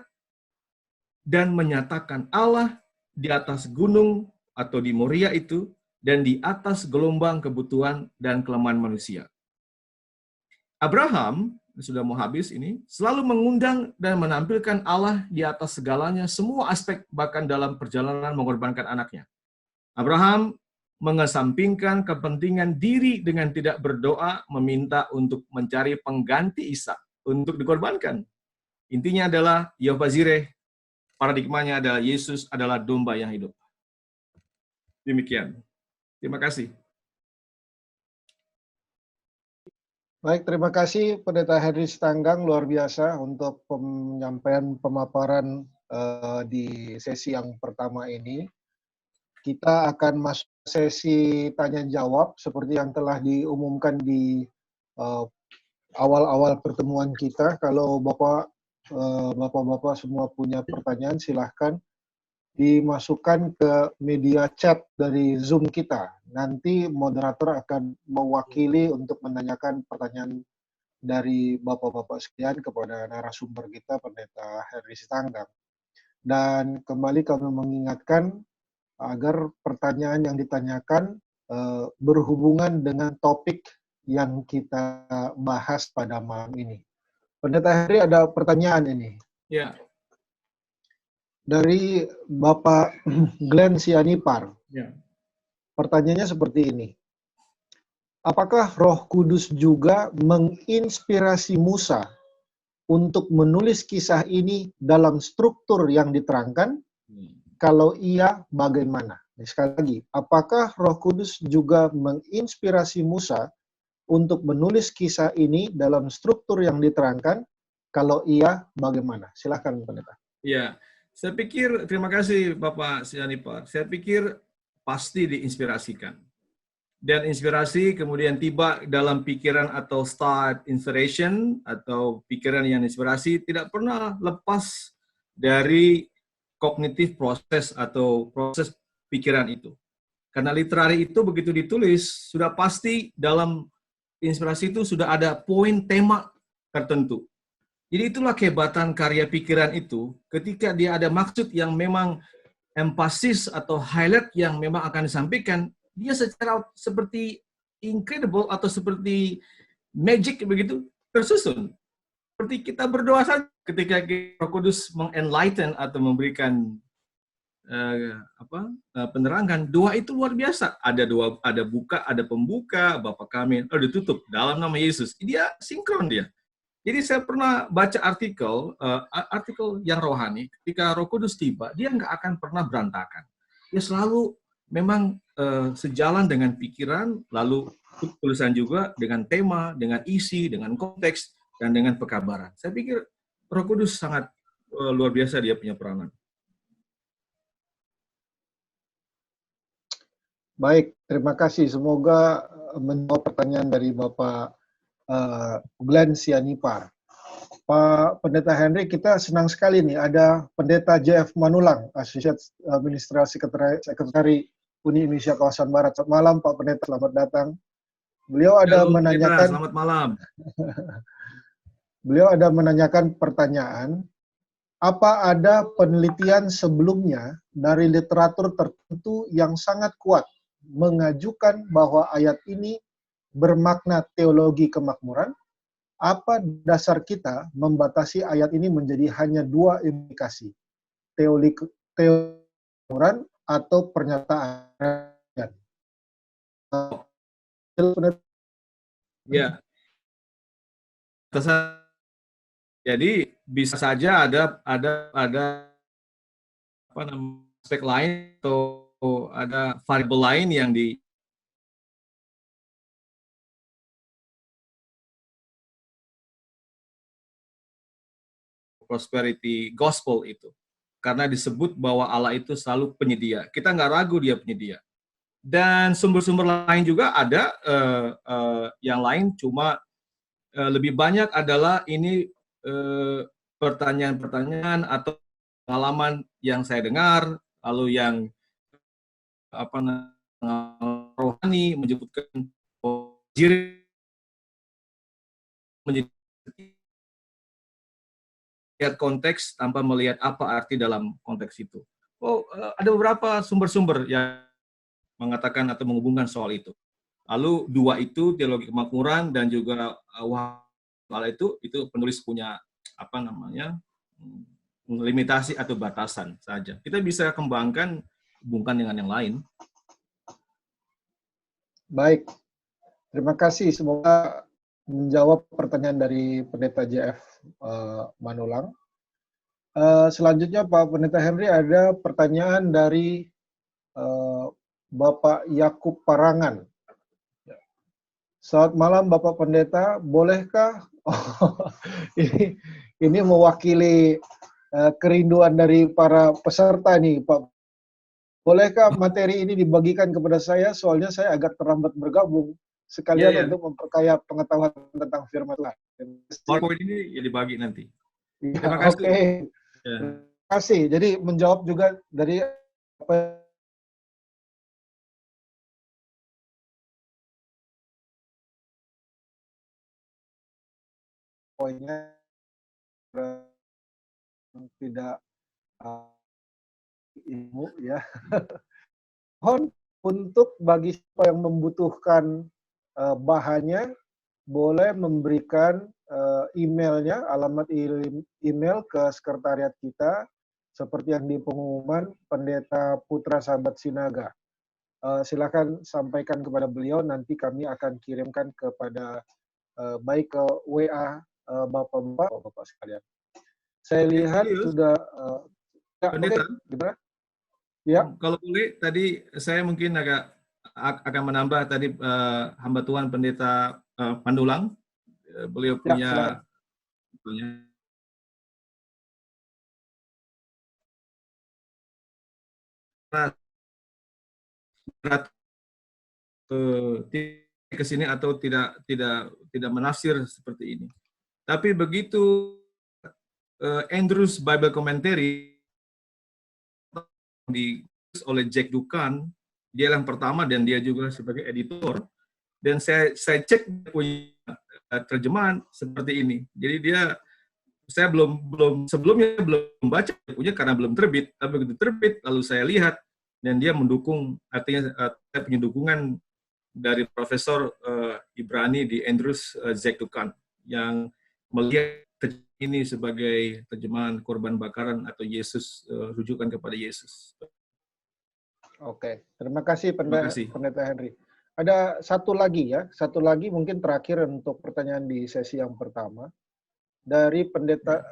dan menyatakan Allah di atas gunung atau di Moria itu dan di atas gelombang kebutuhan dan kelemahan manusia. Abraham, sudah mau habis ini, selalu mengundang dan menampilkan Allah di atas segalanya, semua aspek bahkan dalam perjalanan mengorbankan anaknya. Abraham mengesampingkan kepentingan diri dengan tidak berdoa, meminta untuk mencari pengganti Ishak untuk dikorbankan. Intinya adalah Jehovah Jireh, paradigmanya adalah Yesus adalah domba yang hidup. Demikian. Terima kasih. Baik, terima kasih Pendeta Henry Sitanggang, luar biasa untuk penyampaian pemaparan di sesi yang pertama ini. Kita akan masuk sesi tanya-jawab seperti yang telah diumumkan di awal-awal pertemuan kita. Kalau Bapak-Bapak semua punya pertanyaan, silahkan dimasukkan ke media chat dari Zoom kita. Nanti moderator akan mewakili untuk menanyakan pertanyaan dari Bapak-Bapak sekalian kepada narasumber kita, Pendeta Henry Sitanggang. Dan kembali kami mengingatkan agar pertanyaan yang ditanyakan berhubungan dengan topik yang kita bahas pada malam ini. Pendeta Henry, ada pertanyaan ini. Ya. Dari Bapak Glenn Sianipar. Ya. Pertanyaannya seperti ini. Apakah Roh Kudus juga menginspirasi Musa untuk menulis kisah ini dalam struktur yang diterangkan? Kalau iya, bagaimana? Sekali lagi, apakah Roh Kudus juga menginspirasi Musa untuk menulis kisah ini dalam struktur yang diterangkan? Kalau iya, bagaimana? Silakan, Pendeta. Ya, saya pikir, terima kasih Bapak Sianipar. Saya pikir pasti diinspirasikan. Dan inspirasi kemudian tiba dalam pikiran atau start inspiration atau pikiran yang inspirasi tidak pernah lepas dari kognitif proses atau proses pikiran itu. Karena literari itu begitu ditulis, sudah pasti dalam inspirasi itu sudah ada poin tema tertentu. Jadi itulah kehebatan karya pikiran itu, ketika dia ada maksud yang memang emphasis atau highlight yang memang akan disampaikan, dia secara seperti incredible atau seperti magic begitu tersusun. Seperti kita berdoa saja ketika Roh Kudus mengenlighten atau memberikan penerangan, doa itu luar biasa. Ada buka, ada pembuka, Bapa kami, ditutup dalam nama Yesus. Dia sinkron dia. Jadi saya pernah baca artikel yang rohani, ketika Roh Kudus tiba, dia nggak akan pernah berantakan. Dia selalu memang sejalan dengan pikiran, lalu tulisan juga dengan tema, dengan isi, dengan konteks, dan dengan pekabaran. Saya pikir Roh Kudus sangat luar biasa dia punya peranan. Baik, terima kasih. Semoga menjawab pertanyaan dari Bapak Glenn Sianipar. Pak Pendeta Henry, kita senang sekali nih ada Pendeta JF Manulang, Associate Ministerial Secretary Uni Indonesia Kawasan Barat. Selamat malam Pak Pendeta, selamat datang. Beliau ada Halo, Pendeta, menanyakan selamat malam. beliau ada menanyakan pertanyaan, apa ada penelitian sebelumnya dari literatur tertentu yang sangat kuat mengajukan bahwa ayat ini bermakna teologi kemakmuran? Apa dasar kita membatasi ayat ini menjadi hanya dua implikasi, teologi kemakmuran atau pernyataan? Ya, jadi bisa saja ada apa namanya aspek lain atau ada variabel lain yang di prosperity gospel itu. Karena disebut bahwa Allah itu selalu penyedia. Kita nggak ragu dia penyedia. Dan sumber-sumber lain juga ada yang lain, cuma lebih banyak adalah ini pertanyaan-pertanyaan atau pengalaman yang saya dengar, lalu yang apa namanya rohani menyebutkan jiri menjadi lihat konteks tanpa melihat apa arti dalam konteks itu. Ada beberapa sumber-sumber yang mengatakan atau menghubungkan soal itu. Lalu dua itu teologi kemakmuran dan juga soal itu penulis punya apa namanya limitasi atau batasan saja. Kita bisa kembangkan hubungkan dengan yang lain. Baik, terima kasih. Semoga menjawab pertanyaan dari Pendeta JF Manulang. Selanjutnya Pak Pendeta Henry, ada pertanyaan dari Bapak Yakub Parangan. Selamat malam Bapak Pendeta, bolehkah ini mewakili kerinduan dari para peserta nih Pak. Bolehkah materi ini dibagikan kepada saya, soalnya saya agak terlambat bergabung, sekalian untuk memperkaya pengetahuan tentang firman Tuhan. PowerPoint ini ya dibagi nanti. Ya, Terima kasih. Oke. Ya. Terima kasih. Jadi menjawab juga dari apa poinnya tidak ilmu ya. Mohon untuk bagi siapa yang membutuhkan bahannya, boleh memberikan emailnya, alamat email ke sekretariat kita, seperti yang di pengumuman Pendeta Putra Sahabat Sinaga. Silakan sampaikan kepada beliau, nanti kami akan kirimkan kepada baik ke WA Bapak-Bapak sekalian. Saya lihat sudah Pendeta, gimana? Ya. Kalau boleh, tadi saya mungkin akan menambah tadi hamba Tuhan Pendeta Pandulang, beliau punya ke sini atau tidak menafsir seperti ini. Tapi begitu Andrews Bible Commentary oleh Jack Duncan, dia yang pertama dan dia juga sebagai editor. Dan saya cek punya terjemahan seperti ini. Jadi saya sebelumnya belum baca punya karena belum terbit. Tapi begitu terbit lalu saya lihat dan dia mendukung, artinya saya punya dukungan dari Profesor Ibrani di Andrews Jack Duncan yang melihat ini sebagai terjemahan korban bakaran atau Yesus, rujukan kepada Yesus. Oke, terima kasih Pendeta Henry. Ada satu lagi mungkin terakhir untuk pertanyaan di sesi yang pertama dari Pendeta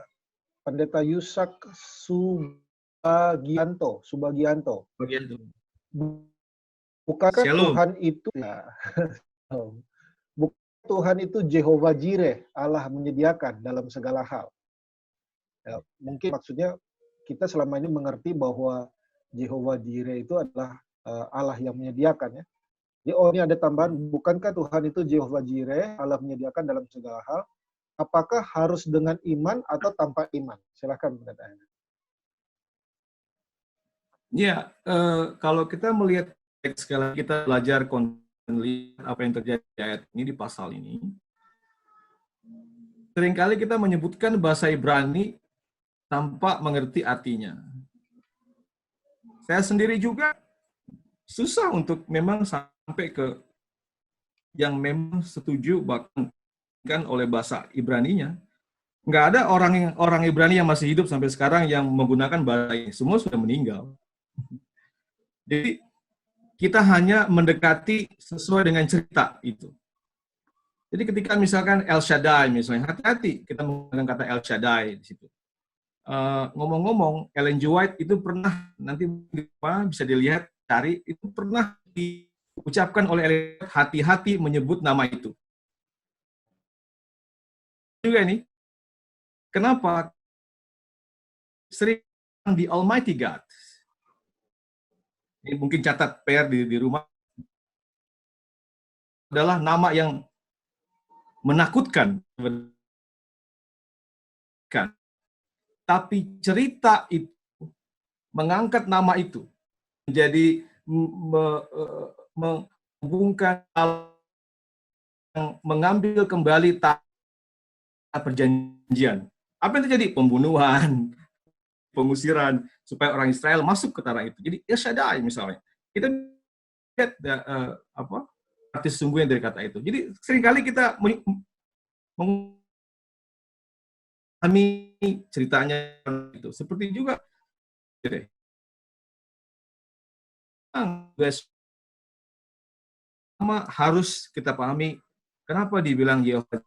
Yusak Subagianto. Bukankah Tuhan itu Tuhan itu Jehovah Jireh, Allah menyediakan dalam segala hal. Ya, mungkin maksudnya kita selama ini mengerti bahwa Jehovah Jireh itu adalah Allah yang menyediakan ya. Jadi ini ada tambahan, bukankah Tuhan itu Jehovah Jireh, Allah menyediakan dalam segala hal? Apakah harus dengan iman atau tanpa iman? Silakan Pendeta. Ya, kalau kita melihat sekali lagi kita belajar konten, lihat apa yang terjadi di ayat ini, di pasal ini. Seringkali kita menyebutkan bahasa Ibrani tanpa mengerti artinya. Saya sendiri juga susah untuk memang sampai ke yang memang setuju bahkan oleh bahasa Ibraninya. Nggak ada orang Ibrani yang masih hidup sampai sekarang yang menggunakan bahasa ini. Semua sudah meninggal. Jadi kita hanya mendekati sesuai dengan cerita itu. Jadi ketika misalkan El Shaddai misalnya, hati-hati kita menggunakan kata El Shaddai di situ. Ngomong-ngomong, Ellen G. White itu pernah, nanti bisa dilihat, cari, itu pernah diucapkan oleh Ellen White, hati-hati menyebut nama itu. Juga ini, kenapa sering di Almighty God? Ini mungkin catat PR di rumah, adalah nama yang menakutkan. Tapi cerita itu mengangkat nama itu menjadi menghubungkan, mengambil kembali perjanjian. Apa yang terjadi? Pembunuhan, pengusiran, supaya orang Israel masuk ke tanah itu. Jadi El Shaddai misalnya. Kita lihat arti sesungguhnya dari kata itu. Jadi seringkali kita memahami ceritanya itu. Seperti juga harus kita pahami kenapa dibilang Yehova.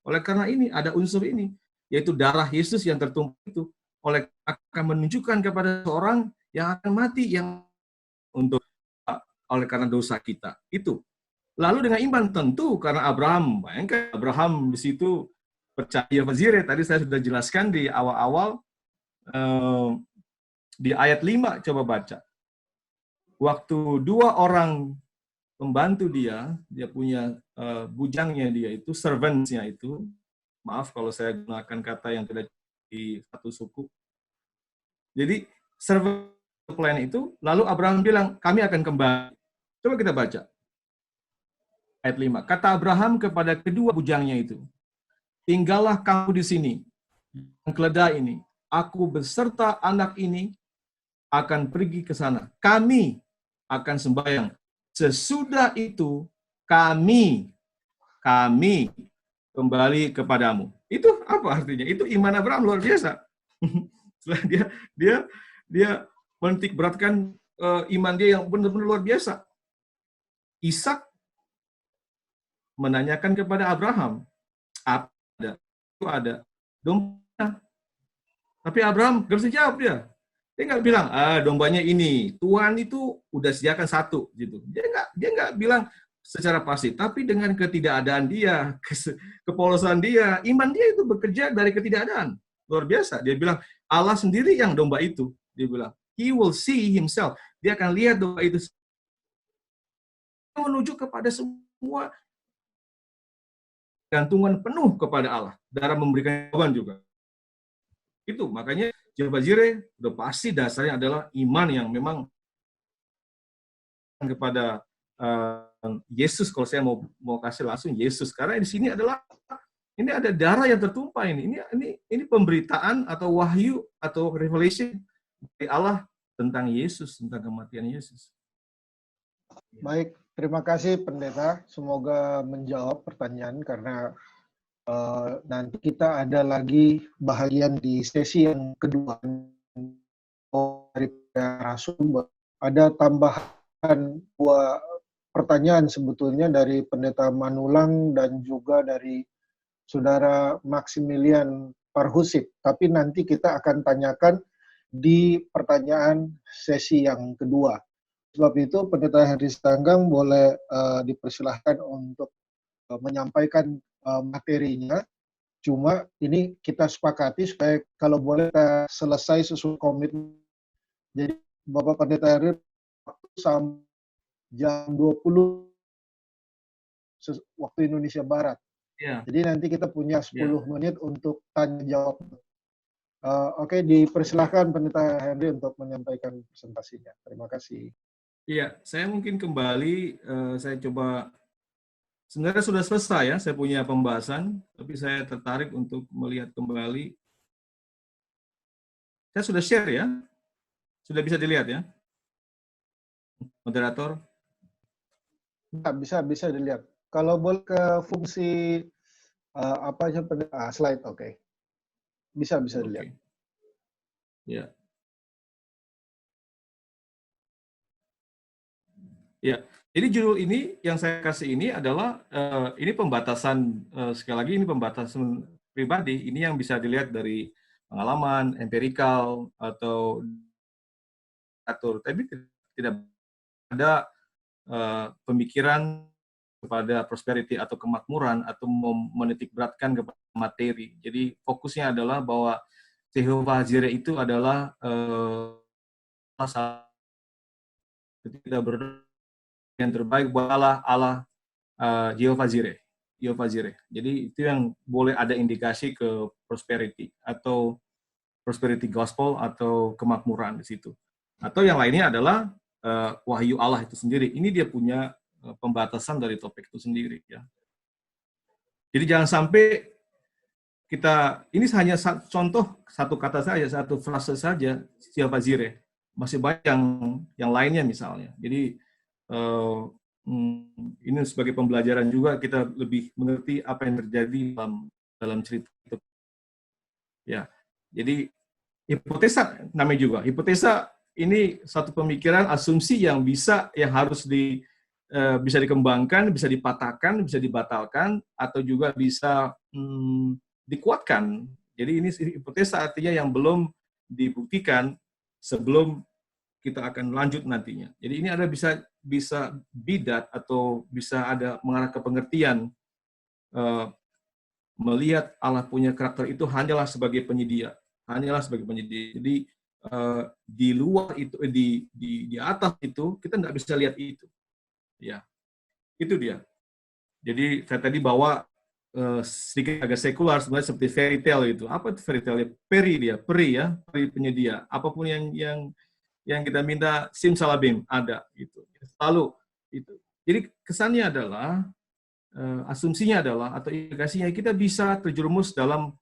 Oleh karena ini ada unsur ini, yaitu darah Yesus yang tertumpah itu akan menunjukkan kepada seorang yang akan mati yang untuk oleh karena dosa kita. Itu. Lalu dengan iman tentu karena Abraham, bayangkan Abraham di situ percaya Fazire, tadi saya sudah jelaskan di awal-awal di ayat 5, coba baca. Waktu dua orang pembantu dia punya bujangnya dia itu, servants-nya itu, maaf kalau saya gunakan kata yang tidak di satu suku. Jadi servant plan itu, lalu Abraham bilang, kami akan kembali. Coba kita baca. Ayat 5. Kata Abraham kepada kedua bujangnya itu, tinggallah kamu di sini, keledai ini. Aku beserta anak ini akan pergi ke sana. Kami akan sembahyang. Sesudah itu kami kembali kepadamu. Itu apa artinya? Itu iman Abraham luar biasa. dia menitik beratkan iman dia yang benar-benar luar biasa. Ishak menanyakan kepada Abraham, apa ada domba. Tapi Abraham gak bisa jawab dia. Dia nggak bilang, dombanya ini, Tuhan itu udah sediakan satu, gitu. Dia nggak bilang secara pasti, tapi dengan ketidakadaan dia, kepolosan dia, iman dia itu bekerja dari ketidakadaan. Luar biasa. Dia bilang, Allah sendiri yang domba itu. Dia bilang, He will see himself. Dia akan lihat domba itu. Menuju kepada semua gantungan penuh kepada Allah. Dalam memberikan jawaban juga. Itu, makanya Jehovah Jireh udah pasti dasarnya adalah iman yang memang kepada Yesus. Kalau saya mau kasih langsung Yesus, karena di sini adalah ini ada darah yang tertumpah ini pemberitaan atau wahyu atau revelation dari Allah tentang Yesus, tentang kematian Yesus. Baik, terima kasih Pendeta. Semoga menjawab pertanyaan karena nanti kita ada lagi bahagian di sesi yang kedua dari Rasul. Ada tambahan dua pertanyaan sebetulnya dari Pendeta Manulang dan juga dari Saudara Maximilian Parhusip. Tapi nanti kita akan tanyakan di pertanyaan sesi yang kedua. Sebab itu Pendeta Henry Sitanggang boleh dipersilahkan untuk menyampaikan materinya. Cuma ini kita sepakati supaya kalau boleh kita selesai sesuai komitmen. Jadi Bapak Pendeta Henry sampai jam 20 waktu Indonesia Barat. Ya. Jadi nanti kita punya 10 menit untuk tanya jawab. Oke, dipersilahkan Pendeta Henry untuk menyampaikan presentasinya. Terima kasih. Iya, saya mungkin kembali, saya coba, sebenarnya sudah selesai ya, saya punya pembahasan, tapi saya tertarik untuk melihat kembali. Saya sudah share ya, sudah bisa dilihat ya, moderator. Bisa bisa dilihat. Kalau boleh ke fungsi apa aja slide, oke. Bisa bisa dilihat. Oke, ya, ya. Jadi judul ini yang saya kasih ini adalah ini pembatasan, sekali lagi ini pembatasan pribadi. Ini yang bisa dilihat dari pengalaman, empirikal atau atur. Tapi tidak ada pemikiran kepada prosperity atau kemakmuran atau menitik beratkan kepada materi. Jadi fokusnya adalah bahwa Jehovah Jireh itu adalah kita berdoa yang terbaik buat Allah, Allah Jehovah Jireh. Jehovah Jireh. Jadi itu yang boleh ada indikasi ke prosperity atau prosperity gospel atau kemakmuran di situ. Atau yang lainnya adalah wahyu Allah itu sendiri. Ini dia punya pembatasan dari topik itu sendiri ya. Jadi jangan sampai kita, ini hanya contoh satu kata saja, satu frase saja, Jehovah Jireh. Masih banyak yang lainnya misalnya. Jadi ini sebagai pembelajaran juga kita lebih mengerti apa yang terjadi dalam cerita itu. Ya, jadi hipotesa namanya juga. Hipotesa ini satu pemikiran, asumsi yang harus bisa dikembangkan, bisa dipatahkan, bisa dibatalkan, atau juga bisa dikuatkan. Jadi ini hipotesa artinya yang belum dibuktikan sebelum kita akan lanjut nantinya. Jadi ini ada bisa bidat atau bisa ada mengarah ke pengertian melihat Allah punya karakter itu hanyalah sebagai penyedia, Jadi di luar itu, di atas itu kita nggak bisa lihat itu. Ya, itu dia. Jadi saya tadi bawa sedikit agak sekular sebenarnya seperti fairy tale itu. Apa itu fairy tale? Peri penyedia. Apapun yang kita minta simsalabim ada gitu. Lalu itu. Jadi kesannya adalah asumsinya adalah atau indikasinya kita bisa terjerumus dalam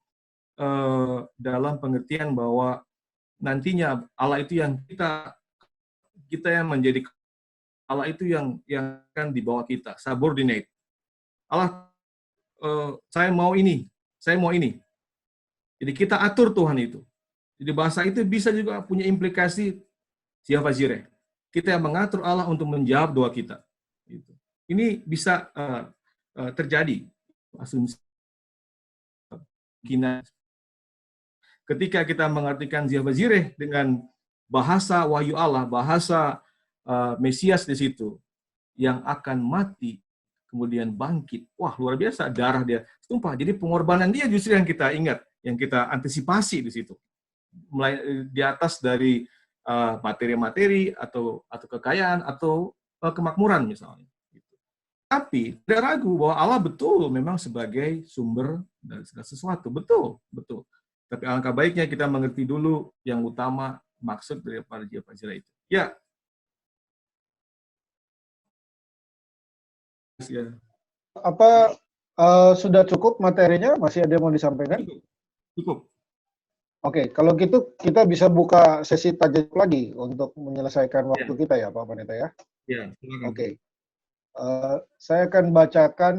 pengertian bahwa nantinya Allah itu yang kita yang menjadi Allah itu yang akan dibawa kita subordinate. Allah saya mau ini. Jadi kita atur Tuhan itu. Jadi bahasa itu bisa juga punya implikasi Jehovah Jireh. Kita yang mengatur Allah untuk menjawab doa kita. Ini bisa terjadi asumsi ketika kita mengartikan Jehovah Jireh dengan bahasa wahyu Allah, bahasa Mesias di situ yang akan mati kemudian bangkit. Wah, luar biasa, darah dia tumpah. Jadi pengorbanan dia justru yang kita ingat, yang kita antisipasi di situ. Mulai di atas dari materi-materi atau kekayaan atau kemakmuran misalnya. Tapi tidak ragu bahwa Allah betul memang sebagai sumber dari segala sesuatu. Betul, betul. Tapi alangkah baiknya kita mengerti dulu yang utama maksud daripada Jehovah Jireh itu. Ya. Apa sudah cukup materinya? Masih ada yang mau disampaikan? Cukup. Oke, kalau gitu kita bisa buka sesi tanya jawab lagi untuk menyelesaikan waktu kita ya, Pak Pendeta ya. Ya, silakan. Oke. Saya akan bacakan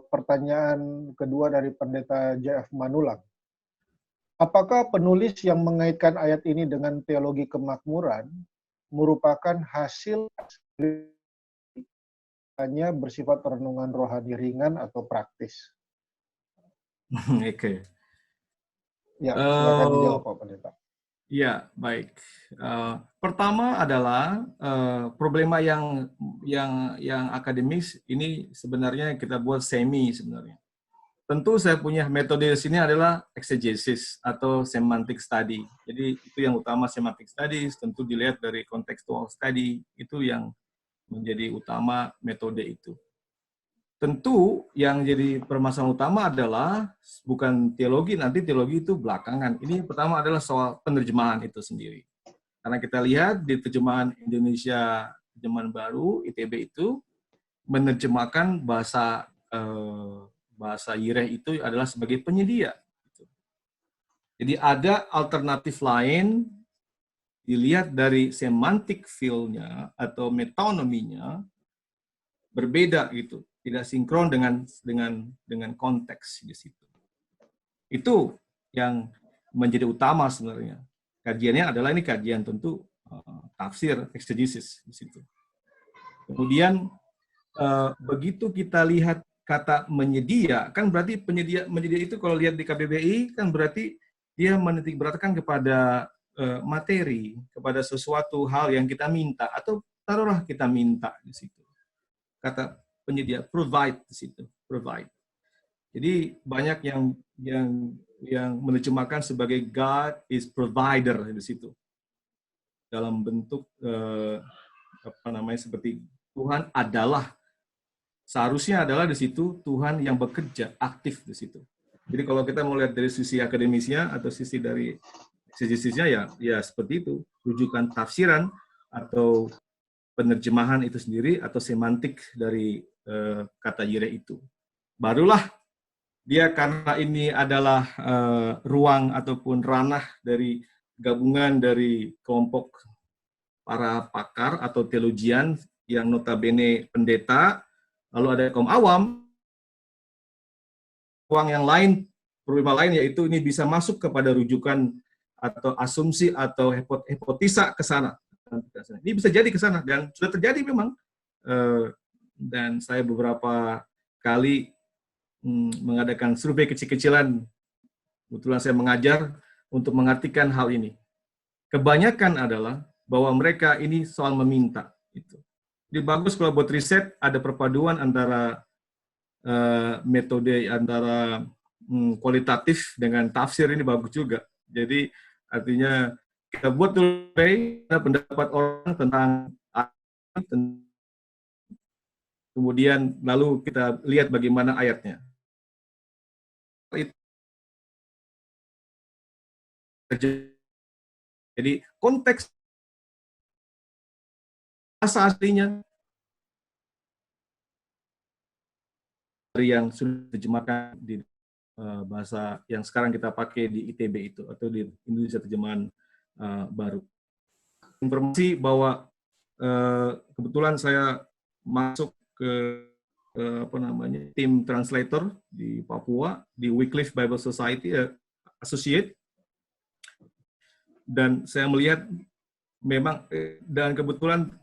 pertanyaan kedua dari Pendeta J.F. Manulang. Apakah penulis yang mengaitkan ayat ini dengan teologi kemakmuran merupakan hasil hanya bersifat renungan rohani ringan atau praktis? Oke. Ya, silakan dijawab Pak Pendeta. Ya, baik. Pertama adalah problema yang akademis ini sebenarnya kita buat semi sebenarnya. Tentu saya punya metode di sini adalah exegesis atau semantic study. Jadi itu yang utama, semantic studies, tentu dilihat dari contextual study, itu yang menjadi utama metode itu. Tentu yang jadi permasalahan utama adalah bukan teologi, nanti teologi itu belakangan. Ini pertama adalah soal penerjemahan itu sendiri. Karena kita lihat di terjemahan Indonesia Terjemahan Baru ITB itu menerjemahkan bahasa Yireh itu adalah sebagai penyedia. Jadi ada alternatif lain dilihat dari semantik feel-nya atau metonominya berbeda gitu, tidak sinkron dengan konteks di situ. Itu yang menjadi utama sebenarnya. Kajiannya adalah ini kajian tentu tafsir eksegesis di situ. Kemudian begitu kita lihat kata menyedia, kan berarti menyedia itu kalau lihat di KBBI kan berarti dia menitik beratkan kepada materi, kepada sesuatu hal yang kita minta, atau taruhlah kita minta di situ. Kata penyedia, provide di situ, provide. Jadi banyak yang menerjemahkan sebagai God is provider di situ. Dalam bentuk seperti Tuhan adalah, seharusnya adalah di situ Tuhan yang bekerja aktif di situ. Jadi kalau kita mau lihat dari sisi akademisnya atau sisi dari eksegesinya ya seperti itu, rujukan tafsiran atau penerjemahan itu sendiri atau semantik dari kata Yireh itu. Barulah dia, karena ini adalah ruang ataupun ranah dari gabungan dari kelompok para pakar atau teologian yang notabene pendeta, lalu ada kaum awam, ruang yang lain, problema lain yaitu ini bisa masuk kepada rujukan atau asumsi atau hipotesa ke sana. Ini bisa jadi ke sana dan sudah terjadi memang. Dan saya beberapa kali mengadakan survei kecil-kecilan, kebetulan saya mengajar untuk mengartikan hal ini. Kebanyakan adalah bahwa mereka ini soal meminta. Jadi bagus kalau buat riset ada perpaduan antara metode antara kualitatif dengan tafsir, ini bagus juga. Jadi artinya kita buat survei pendapat orang tentang kemudian lalu kita lihat bagaimana ayatnya. Jadi konteks bahasa aslinya dari yang sudah diterjemahkan di bahasa yang sekarang kita pakai di ITB itu atau di Indonesia Terjemahan Baru. Informasi bahwa kebetulan saya masuk ke tim translator di Papua di Wycliffe Bible Society Associate, dan saya melihat memang dan kebetulan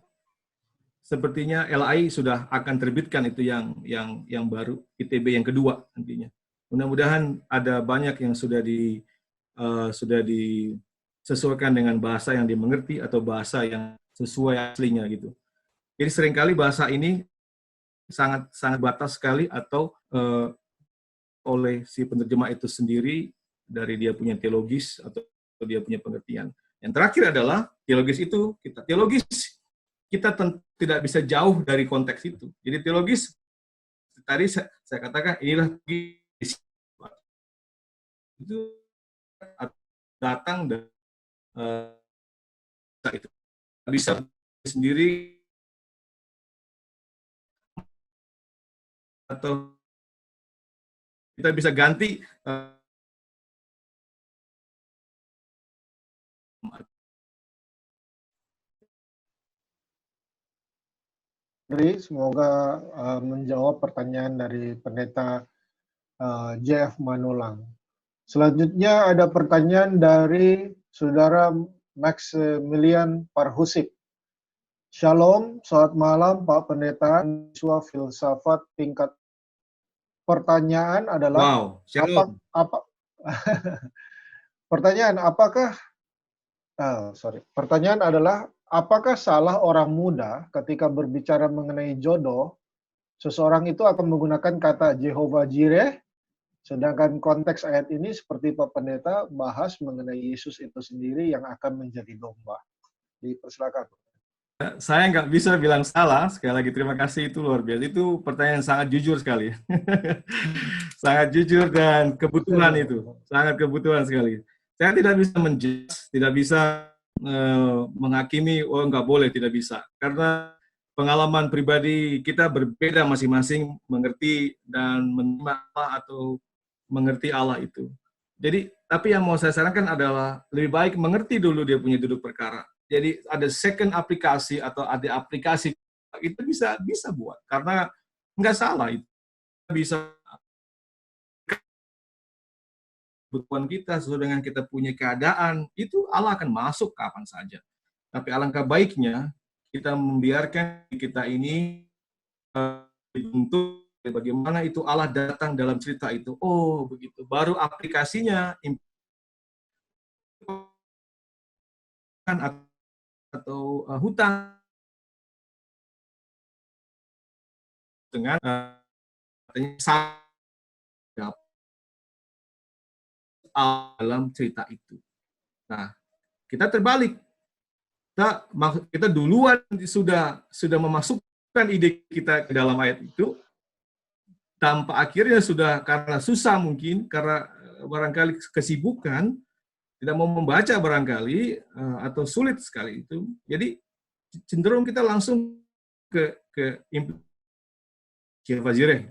sepertinya LAI sudah akan terbitkan itu yang baru, ITB yang kedua nantinya. Mudah-mudahan ada banyak yang sudah disesuaikan dengan bahasa yang dimengerti atau bahasa yang sesuai aslinya gitu. Jadi seringkali bahasa ini sangat batas sekali atau oleh si penerjemah itu sendiri dari dia punya teologis atau dia punya pengertian. Yang terakhir adalah teologis itu kita tidak bisa jauh dari konteks itu. Jadi teologis tadi saya katakan inilah itu datang dari itu bisa sendiri atau kita bisa ganti semoga menjawab pertanyaan dari pendeta JF Manolang. Selanjutnya ada pertanyaan dari saudara Maximilian Parhusik. Shalom, selamat malam Pak Pendeta, siswa filsafat tingkat. Pertanyaan adalah, pertanyaan adalah, apakah salah orang muda ketika berbicara mengenai jodoh, seseorang itu akan menggunakan kata Jehovah Jireh, sedangkan konteks ayat ini seperti Pak Pendeta bahas mengenai Yesus itu sendiri yang akan menjadi domba. Dipersilakan. Saya nggak bisa bilang salah, sekali lagi terima kasih, itu luar biasa. Itu pertanyaan sangat jujur sekali. Sangat jujur dan kebutuhan itu, sangat kebutuhan sekali. Saya tidak bisa menjudge, tidak bisa menghakimi, oh nggak boleh, tidak bisa. Karena pengalaman pribadi kita berbeda masing-masing mengerti dan menerima Allah atau mengerti Allah itu. Jadi, tapi yang mau saya sarankan adalah lebih baik mengerti dulu dia punya duduk perkara. Jadi ada second aplikasi atau ada aplikasi itu bisa buat karena nggak salah itu bisa kebutuhan kita sesuai dengan kita punya keadaan itu Allah akan masuk kapan saja. Tapi alangkah baiknya kita membiarkan kita ini dibentuk bagaimana itu Allah datang dalam cerita itu. Oh begitu. Baru aplikasinya atau hutang dengan dalam cerita itu. Nah, kita terbalik. Kita duluan sudah memasukkan ide kita ke dalam ayat itu, tanpa akhirnya sudah karena susah mungkin, karena barangkali kesibukan, tidak mau membaca barangkali, atau sulit sekali itu. Jadi cenderung kita langsung ke Jehovah Jireh.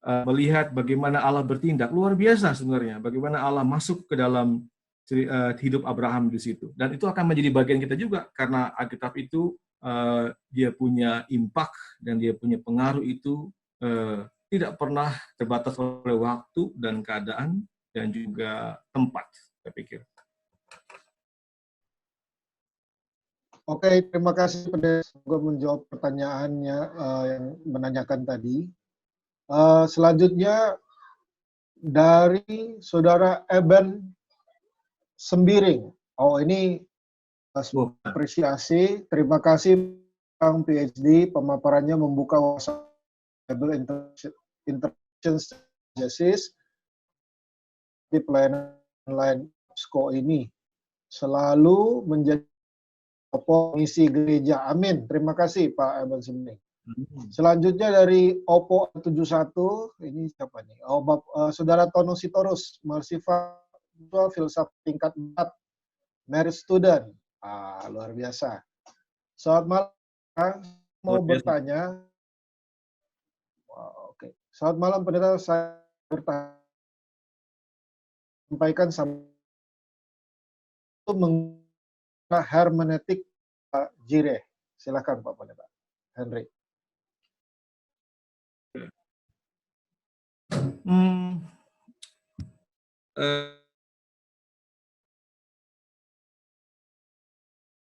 Melihat bagaimana Allah bertindak luar biasa sebenarnya, bagaimana Allah masuk ke dalam hidup Abraham di situ, dan itu akan menjadi bagian kita juga karena Alkitab itu dia punya impact dan dia punya pengaruh itu tidak pernah terbatas oleh waktu dan keadaan dan juga tempat, saya pikir. Oke, terima kasih Pendeta juga menjawab pertanyaannya yang menanyakan tadi. Selanjutnya dari Saudara Eben Sembiring. Oh, ini apresiasi. Terima kasih Bang PhD, pemaparannya membuka wawasan Bible Interpretation Genesis di pelayanan online SKO ini. Selalu menjadi misi gereja. Amin. Terima kasih Pak Eben Sembiring. Selanjutnya dari Oppo 71, ini siapa nih? Saudara Tono Sitorus, Mersifa filsafat tingkat 4, merit student. Luar biasa. Selamat malam, mau bertanya. Oke. Selamat malam Pendeta, saya bertanya. Sampaikan menggunakan hermeneutik Jireh. Silakan Pak Pendeta Henry.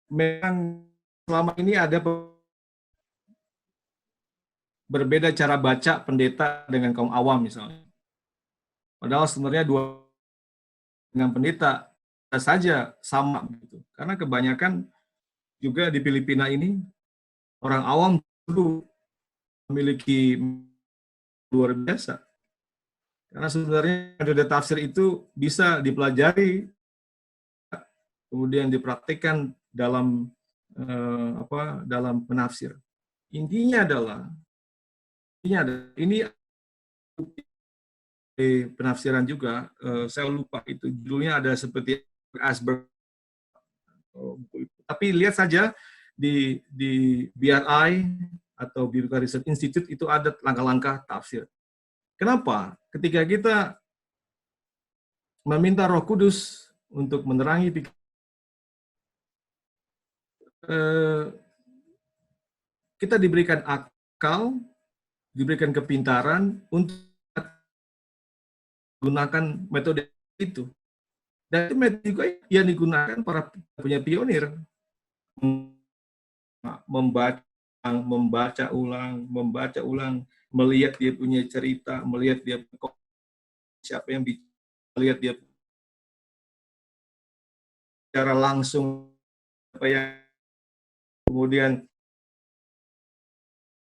Memang selama ini ada berbeda cara baca pendeta dengan kaum awam misalnya. Padahal sebenarnya dengan pendeta saja sama gitu. Karena kebanyakan juga di Filipina ini orang awam dulu memiliki luar biasa. Karena sebenarnya metode tafsir itu bisa dipelajari, kemudian dipraktikkan dalam dalam penafsir. Intinya adalah ini penafsiran juga, saya lupa itu judulnya, ada seperti Asberg, tapi lihat saja di BRI atau Biblical Research Institute itu ada langkah-langkah tafsir. Kenapa? Ketika kita meminta Roh Kudus untuk menerangi pikiran, kita diberikan akal, diberikan kepintaran untuk gunakan metode itu. Dan itu metode juga yang digunakan para punya pionir. Membaca ulang, melihat dia punya cerita, melihat dia siapa yang melihat dia secara langsung, apa yang kemudian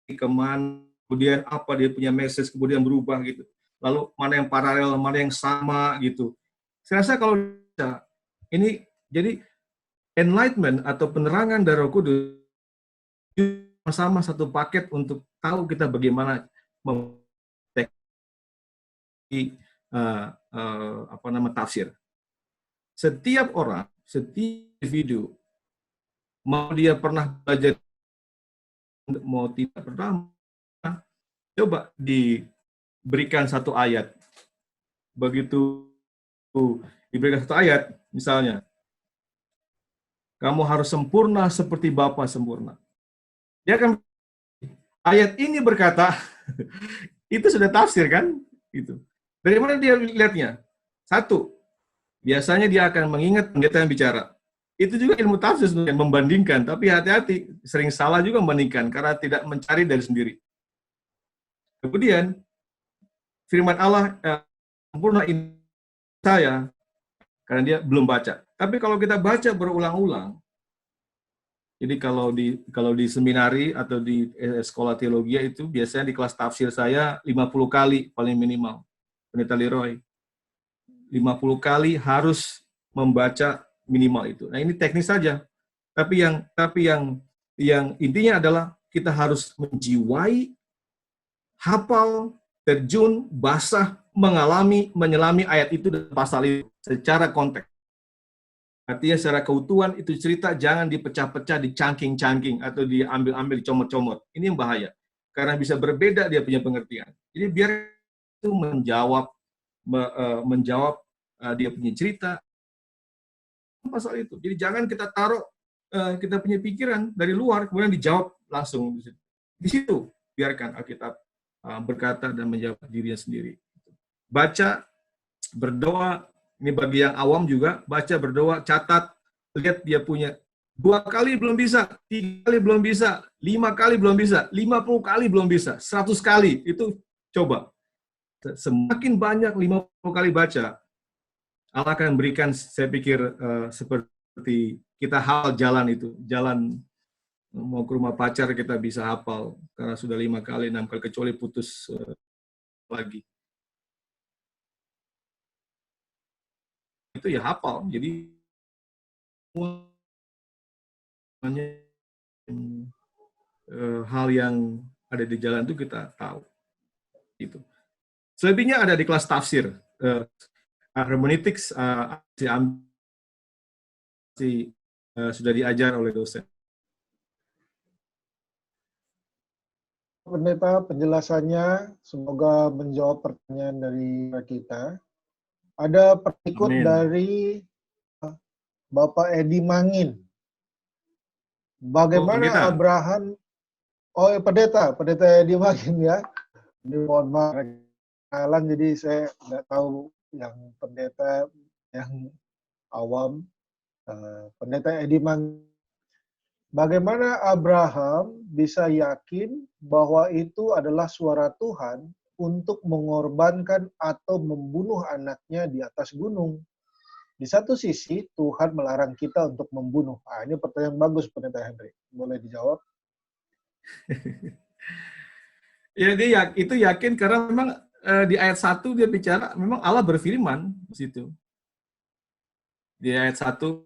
kemana, kemudian apa dia punya message, kemudian berubah gitu. Lalu mana yang paralel, mana yang sama gitu. Saya rasa kalau ini jadi enlightenment atau penerangan dari Roh Kudus sama satu paket untuk tahu kita bagaimana tafsir. Setiap orang, setiap individu. Mau dia pernah belajar, mau tidak pernah, coba diberikan satu ayat. Begitu diberikan satu ayat, misalnya, kamu harus sempurna seperti Bapa sempurna. Dia akan, ayat ini berkata, itu sudah tafsir kan? Itu. Dari mana dia lihatnya? Satu, biasanya dia akan mengingat pendeta yang bicara. Itu juga ilmu tafsir sebenarnya, membandingkan. Tapi hati-hati, sering salah juga membandingkan, karena tidak mencari dari sendiri. Kemudian, firman Allah, sempurna ini saya, karena dia belum baca. Tapi kalau kita baca berulang-ulang, jadi kalau di seminari atau di sekolah teologi itu biasanya di kelas tafsir saya 50 kali paling minimal. Pendeta Leroy 50 kali harus membaca minimal itu. Nah, ini teknis saja. Tapi yang intinya adalah kita harus menjiwai, hafal, terjun, basah, mengalami, menyelami ayat itu dan pasal itu secara konteks. Artinya secara keutuhan itu cerita jangan dipecah-pecah, dicangking-cangking, atau diambil-ambil, dicomot-comot. Ini yang bahaya. Karena bisa berbeda dia punya pengertian. Jadi biar itu menjawab dia punya cerita, pasal itu. Jadi jangan kita taruh kita punya pikiran dari luar, kemudian dijawab langsung. Di situ biarkan Alkitab berkata dan menjawab dirinya sendiri. Baca, berdoa, ini bagi yang awam juga, baca, berdoa, catat, lihat dia punya 2 kali belum bisa, 3 kali belum bisa, 5 kali belum bisa, 50 kali belum bisa, 100 kali, itu coba. Semakin banyak 50 kali baca, Allah akan berikan, saya pikir, seperti kita hafal jalan itu, jalan mau ke rumah pacar kita bisa hafal, karena sudah 5 kali, 6 kali, kecuali putus lagi. Itu ya hafal. Jadi hal yang ada di jalan itu kita tahu. Gitu. Selebihnya ada di kelas tafsir. Hermeneutics sudah diajar oleh dosen. Pendeta, penjelasannya semoga menjawab pertanyaan dari kita. Ada perikut dari Bapak Edi Mangin. Bagaimana Abraham? Pendeta Edi Mangin ya. Ini mohon maaf kenalan, jadi saya nggak tahu yang pendeta yang awam. Pendeta Edi Mangin. Bagaimana Abraham bisa yakin bahwa itu adalah suara Tuhan untuk mengorbankan atau membunuh anaknya di atas gunung? Di satu sisi, Tuhan melarang kita untuk membunuh. Ini pertanyaan bagus, Pendeta Henry. Boleh dijawab? Ya, dia itu yakin karena memang di ayat 1 dia bicara, memang Allah berfirman di situ. Di ayat 1,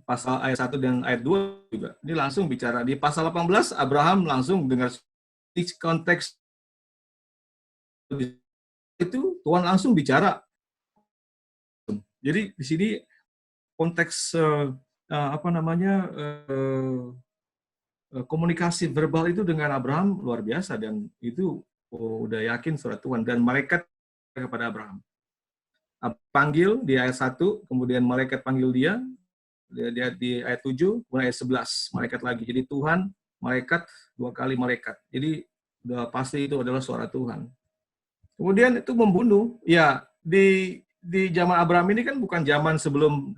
pasal ayat 1 dan ayat 2 juga. Ini langsung bicara. Di pasal 18, Abraham langsung dengar konteks itu, Tuhan langsung bicara. Jadi di sini konteks komunikasi verbal itu dengan Abraham luar biasa, dan itu udah yakin surat Tuhan, dan malaikat kepada Abraham. Panggil di ayat 1, kemudian malaikat panggil dia di ayat 7, kemudian ayat 11, malaikat lagi. Jadi Tuhan, malaikat, 2 kali malaikat. Jadi udah pasti itu adalah suara Tuhan. Kemudian itu membunuh. Ya, di zaman Abraham ini kan bukan zaman sebelum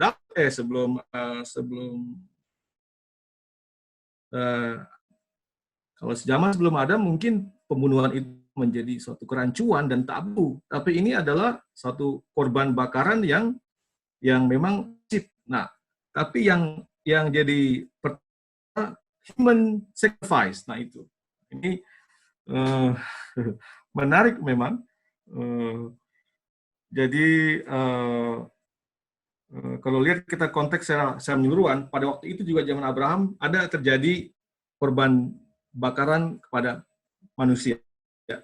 kalau zaman sebelum Adam mungkin pembunuhan itu menjadi suatu kerancuan dan tabu. Tapi ini adalah satu korban bakaran yang memang sip. Nah, tapi yang jadi human sacrifice. Nah, itu. Ini menarik memang. Jadi kalau lihat kita konteks secara menyeluruhan, pada waktu itu juga zaman Abraham ada terjadi korban bakaran kepada manusia. Ya.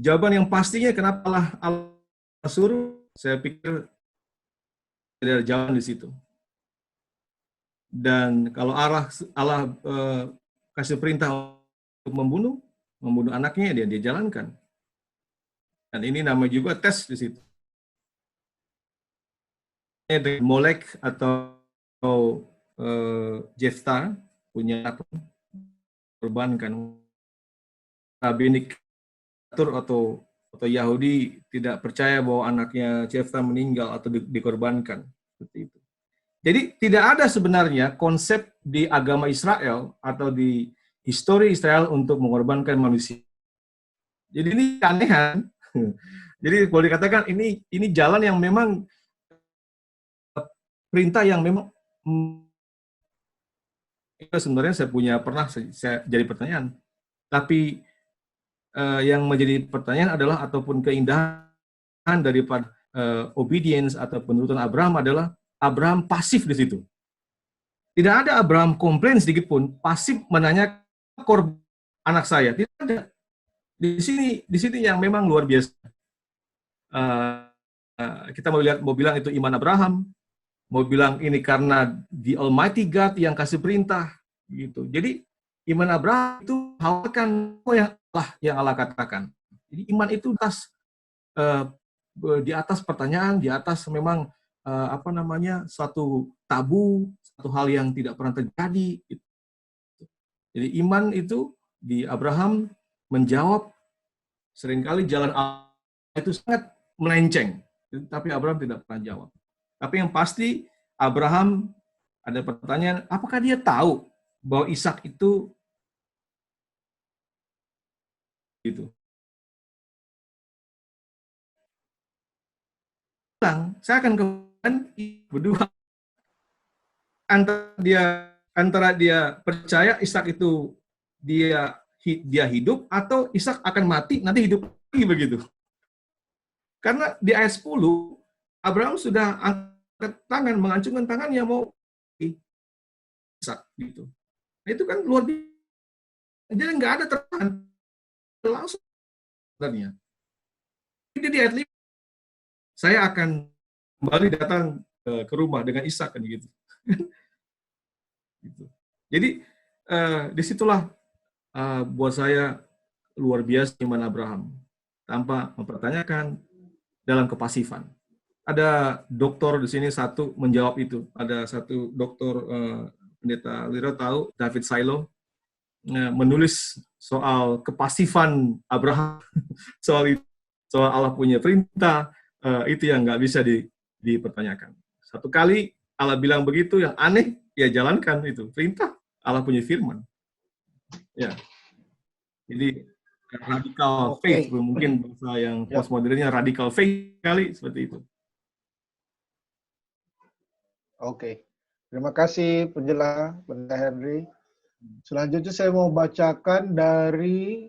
Jawaban yang pastinya kenapa Allah suruh, saya pikir ada jalan di situ. Dan kalau Allah kasih perintah untuk membunuh anaknya, dia jalankan. Dan ini namanya juga tes di situ. Molek atau Jefta punya korbankan. Rabbinik atau Yahudi tidak percaya bahwa anaknya Jefta meninggal atau dikorbankan. Seperti itu. Jadi tidak ada sebenarnya konsep di agama Israel atau di histori Israel untuk mengorbankan manusia. Jadi ini keanehan. Jadi boleh dikatakan ini jalan yang memang perintah yang memang sebenarnya saya jadi pertanyaan. Tapi yang menjadi pertanyaan adalah ataupun keindahan daripada obedience atau penurutan Abraham adalah Abraham pasif di situ. Tidak ada Abraham komplain sedikit pun, pasif menanyakan korban anak saya. Tidak ada. Di sini yang memang luar biasa. Kita mau bilang itu iman Abraham, mau bilang ini karena the Almighty God yang kasih perintah, gitu. Jadi iman Abraham itu hawakan yang Allah katakan. Jadi iman itu di atas pertanyaan, di atas memang suatu tabu, satu hal yang tidak pernah terjadi. Gitu. Jadi iman itu di Abraham menjawab seringkali jalan Allah itu sangat melenceng, tapi Abraham tidak pernah jawab. Tapi yang pasti Abraham ada pertanyaan, apakah dia tahu bahwa Ishak itu gitu. Saya akan berdua antara dia percaya Ishak itu dia hidup atau Ishak akan mati nanti hidup lagi begitu. Karena di ayat 10 Abraham sudah angkat tangan, mengacungkan tangannya mau Ishak gitu. Nah, itu kan luar biasa. Jadi nggak ada terang langsung sebenarnya. Jadi di ayat 5 saya akan kembali datang ke rumah dengan Ishak kan gitu. Gitu. Jadi disitulah buat saya luar biasa iman Abraham tanpa mempertanyakan dalam kepasifan. Ada dokter di sini satu menjawab itu. Ada satu dokter pendeta Lira tahu David Silo menulis soal kepasifan Abraham soal Allah punya perintah itu yang nggak bisa dipertanyakan. Satu kali Allah bilang begitu yang aneh ya jalankan itu perintah Allah punya firman. Ya. Jadi radical faith, mungkin bahasa yang postmodernnya radical faith kali seperti itu. Oke. Terima kasih penjelasan Pendeta Henry. Selanjutnya saya mau bacakan dari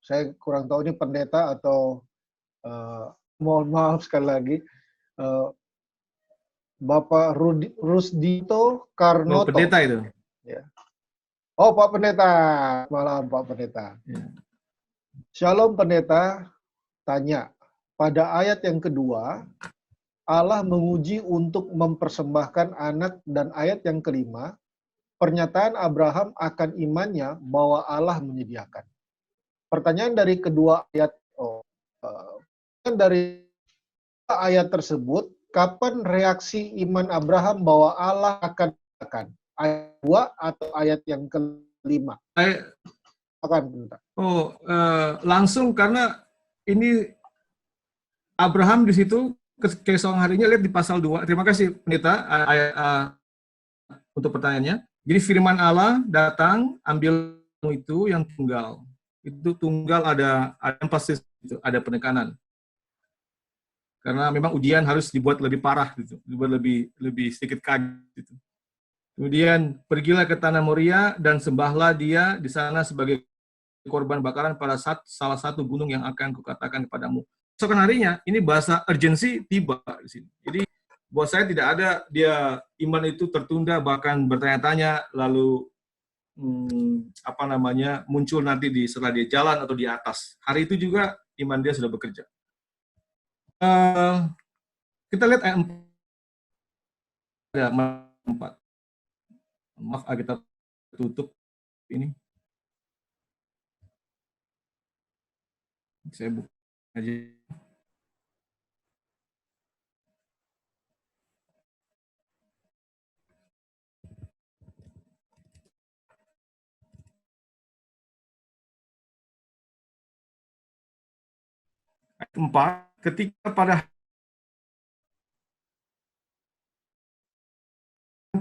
saya kurang tahu ini pendeta atau mohon maaf sekali lagi Bapak Rusdito Karnoto. Pendeta itu. Ya. Oh, Pak Pendeta. Malam, Pak Pendeta. Ya. Shalom, Pendeta. Tanya, pada ayat yang kedua, Allah menguji untuk mempersembahkan anak, dan ayat yang kelima, pernyataan Abraham akan imannya bahwa Allah menyediakan. Pertanyaan dari kedua ayat, dari ayat tersebut, kapan reaksi iman Abraham bahwa Allah akan menyediakan? Ayat 2 atau ayat yang kelima? Langsung karena ini Abraham di situ keesokan harinya lihat di pasal 2. Terima kasih Pendeta untuk pertanyaannya. Jadi firman Allah datang ambil itu yang tunggal. Itu tunggal ada emphasis gitu, ada penekanan. Karena memang ujian harus dibuat lebih parah gitu, dibuat lebih sedikit kaget gitu. Kemudian pergilah ke tanah Moria dan sembahlah dia di sana sebagai korban bakaran pada salah satu gunung yang akan kukatakan kepadamu. Keesokan harinya, ini bahasa urgency tiba di sini. Jadi buat saya tidak ada dia iman itu tertunda bahkan bertanya-tanya lalu muncul nanti setelah dia jalan atau di atas. Hari itu juga iman dia sudah bekerja. Kita lihat ayat 4. ada empat. Maaf, kita tutup ini. Saya buka aja. Ayat 4, ketika pada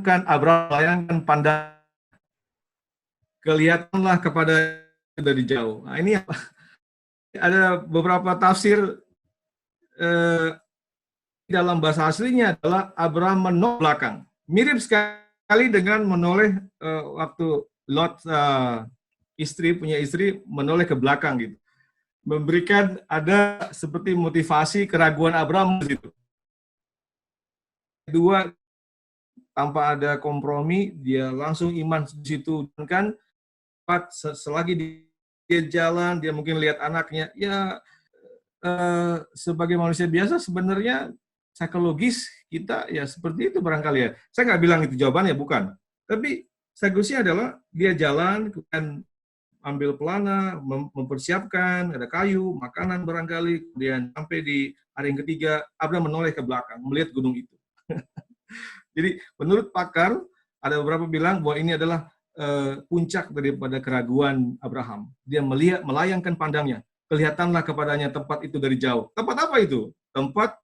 Abraham melayangkan pandang, kelihatanlah kepada dari jauh. Nah, ini ada beberapa tafsir dalam bahasa aslinya adalah Abraham menoleh belakang. Mirip sekali dengan menoleh waktu Lot punya istri menoleh ke belakang gitu. Memberikan ada seperti motivasi keraguan Abraham di situ. Kedua, tanpa ada kompromi, dia langsung iman di situ kan. Selagi dia jalan, dia mungkin lihat anaknya, ya sebagai manusia biasa sebenarnya psikologis kita ya seperti itu barangkali ya. Saya nggak bilang itu jawabannya, bukan. Tapi psikologisnya adalah dia jalan, kemudian ambil pelana, mempersiapkan, ada kayu, makanan barangkali, kemudian sampai di hari yang ketiga, Abraham menoleh ke belakang, melihat gunung itu. Jadi menurut pakar, ada beberapa bilang bahwa ini adalah puncak daripada keraguan Abraham. Dia melayangkan pandangnya. Kelihatanlah kepadanya tempat itu dari jauh. Tempat apa itu? Tempat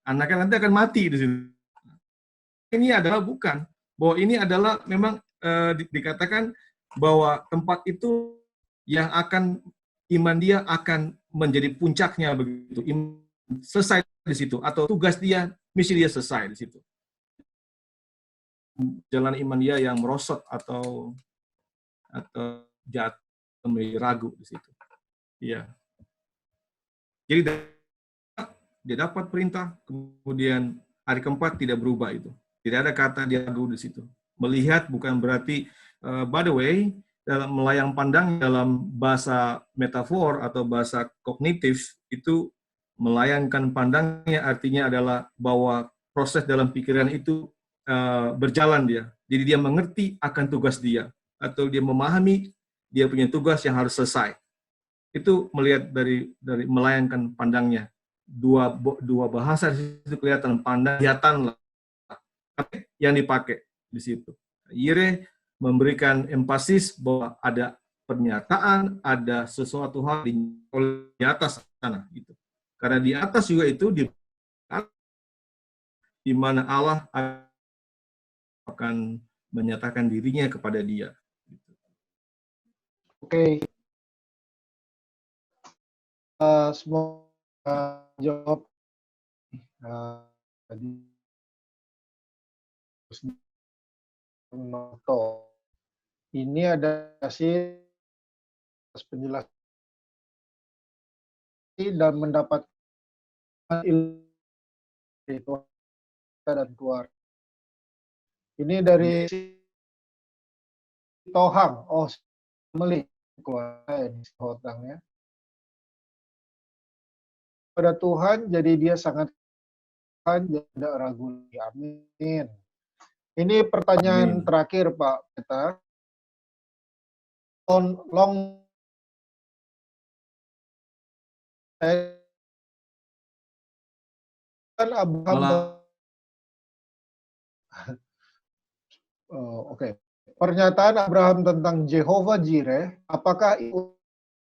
anaknya nanti akan mati di sini. Ini adalah bukan. Bahwa ini adalah memang dikatakan bahwa tempat itu yang akan iman dia akan menjadi puncaknya begitu. Selesai di situ atau tugas dia, misi dia selesai di situ. Jalan iman dia yang merosot atau jatuh ragu di situ. Iya. Jadi dia dapat perintah, kemudian hari keempat tidak berubah itu. Tidak ada kata dia ragu di situ. Melihat bukan berarti, by the way, dalam melayang pandang dalam bahasa metafor atau bahasa kognitif itu melayangkan pandangnya artinya adalah bahwa proses dalam pikiran itu berjalan dia. Jadi dia mengerti akan tugas dia atau dia memahami dia punya tugas yang harus selesai. Itu melihat dari melayangkan pandangnya. Dua bahasa di situ kelihatan, pandang kelihatan yang dipakai di situ. Yire memberikan empasis bahwa ada pernyataan, ada sesuatu hal di atas sana gitu. Karena di atas juga itu di mana Allah akan menyatakan dirinya kepada dia. Oke. Semoga jawab ini ada sih penjelasan dan mendapat ilmu itu dan keluar. Ini dari Tohang, Meli keluar di hotangnya. Pada Tuhan, jadi dia sangat tidak ragu. Amin. Ini pertanyaan terakhir, Pak Peta. Long kan Abraham. Oke. Pernyataan Abraham tentang Jehovah Jireh, apakah itu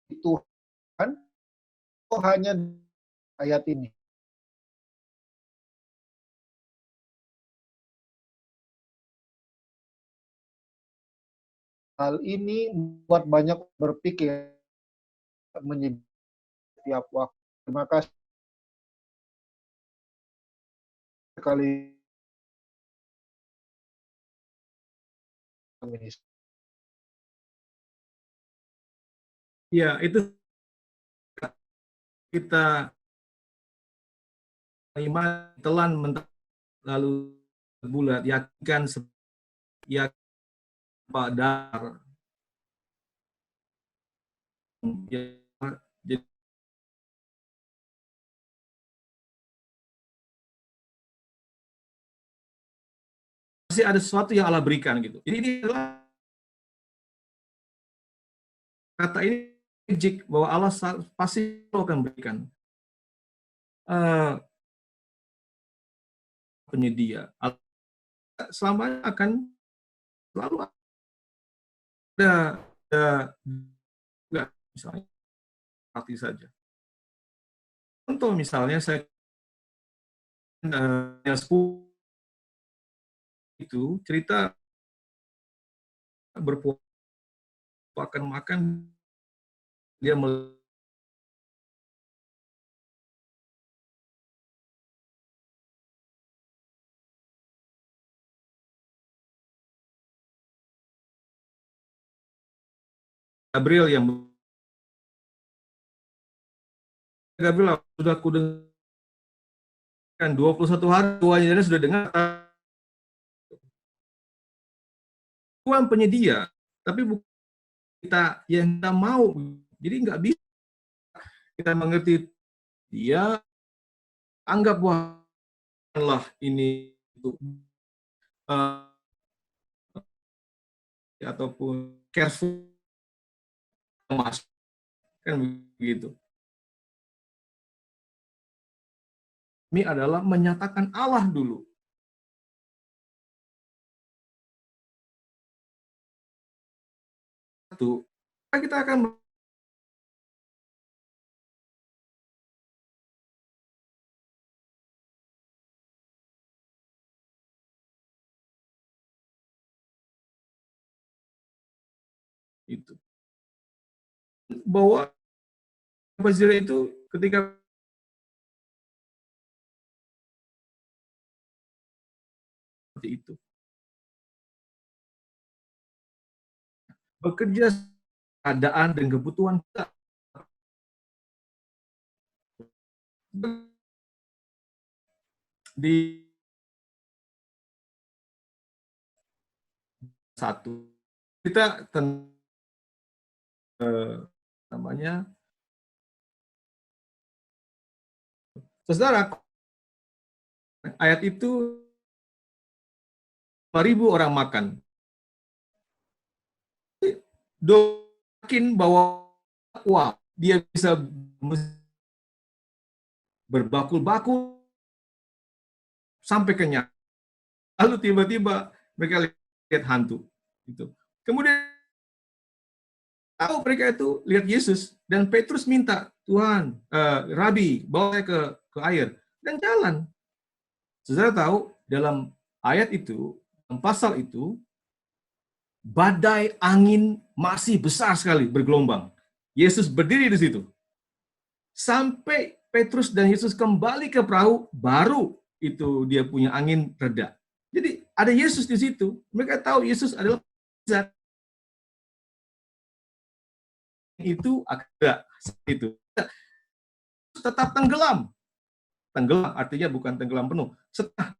Tuhan atau hanya ayat ini? Hal ini membuat banyak berpikir menjadi setiap waktu. Terima kasih sekali. Ya, itu kita iman telan lalu bulat, yakinkan ya Pak Dar. Jadi Pasti ada sesuatu yang Allah berikan gitu. Jadi ini adalah kata ini magic bahwa Allah pasti akan berikan penyedia. Allah selamanya akan selalu ada enggak, misalnya arti saja. Contoh misalnya saya yang 10 itu cerita berpuasa makan dia Gabriel sudah kudengarkan 21 hari tuanya sudah dengar Tuhan penyedia, tapi bukan kita yang kita mau. Jadi nggak bisa kita mengerti dia anggap lah ini itu ataupun careful mas kan begitu. Ini adalah menyatakan Allah dulu. Satu, kita akan itu bahwa Fajr itu ketika seperti itu bekerja keadaan dan kebutuhan kita di satu kita namanya saudara ayat itu 5.000 orang makan. Yakin bahwa wah dia bisa berbakul-bakul sampai kenyang. Lalu tiba-tiba mereka lihat hantu. Gitu. Kemudian tahu mereka itu lihat Yesus dan Petrus minta Tuhan, Rabi bawa saya ke air dan jalan. Saudara tahu dalam ayat itu, dalam pasal itu badai angin masih besar sekali bergelombang. Yesus berdiri di situ. Sampai Petrus dan Yesus kembali ke perahu, baru itu dia punya angin reda. Jadi ada Yesus di situ. Mereka tahu Yesus adalah zat itu ada itu. Tetap tenggelam. Tenggelam artinya bukan tenggelam penuh. Setelah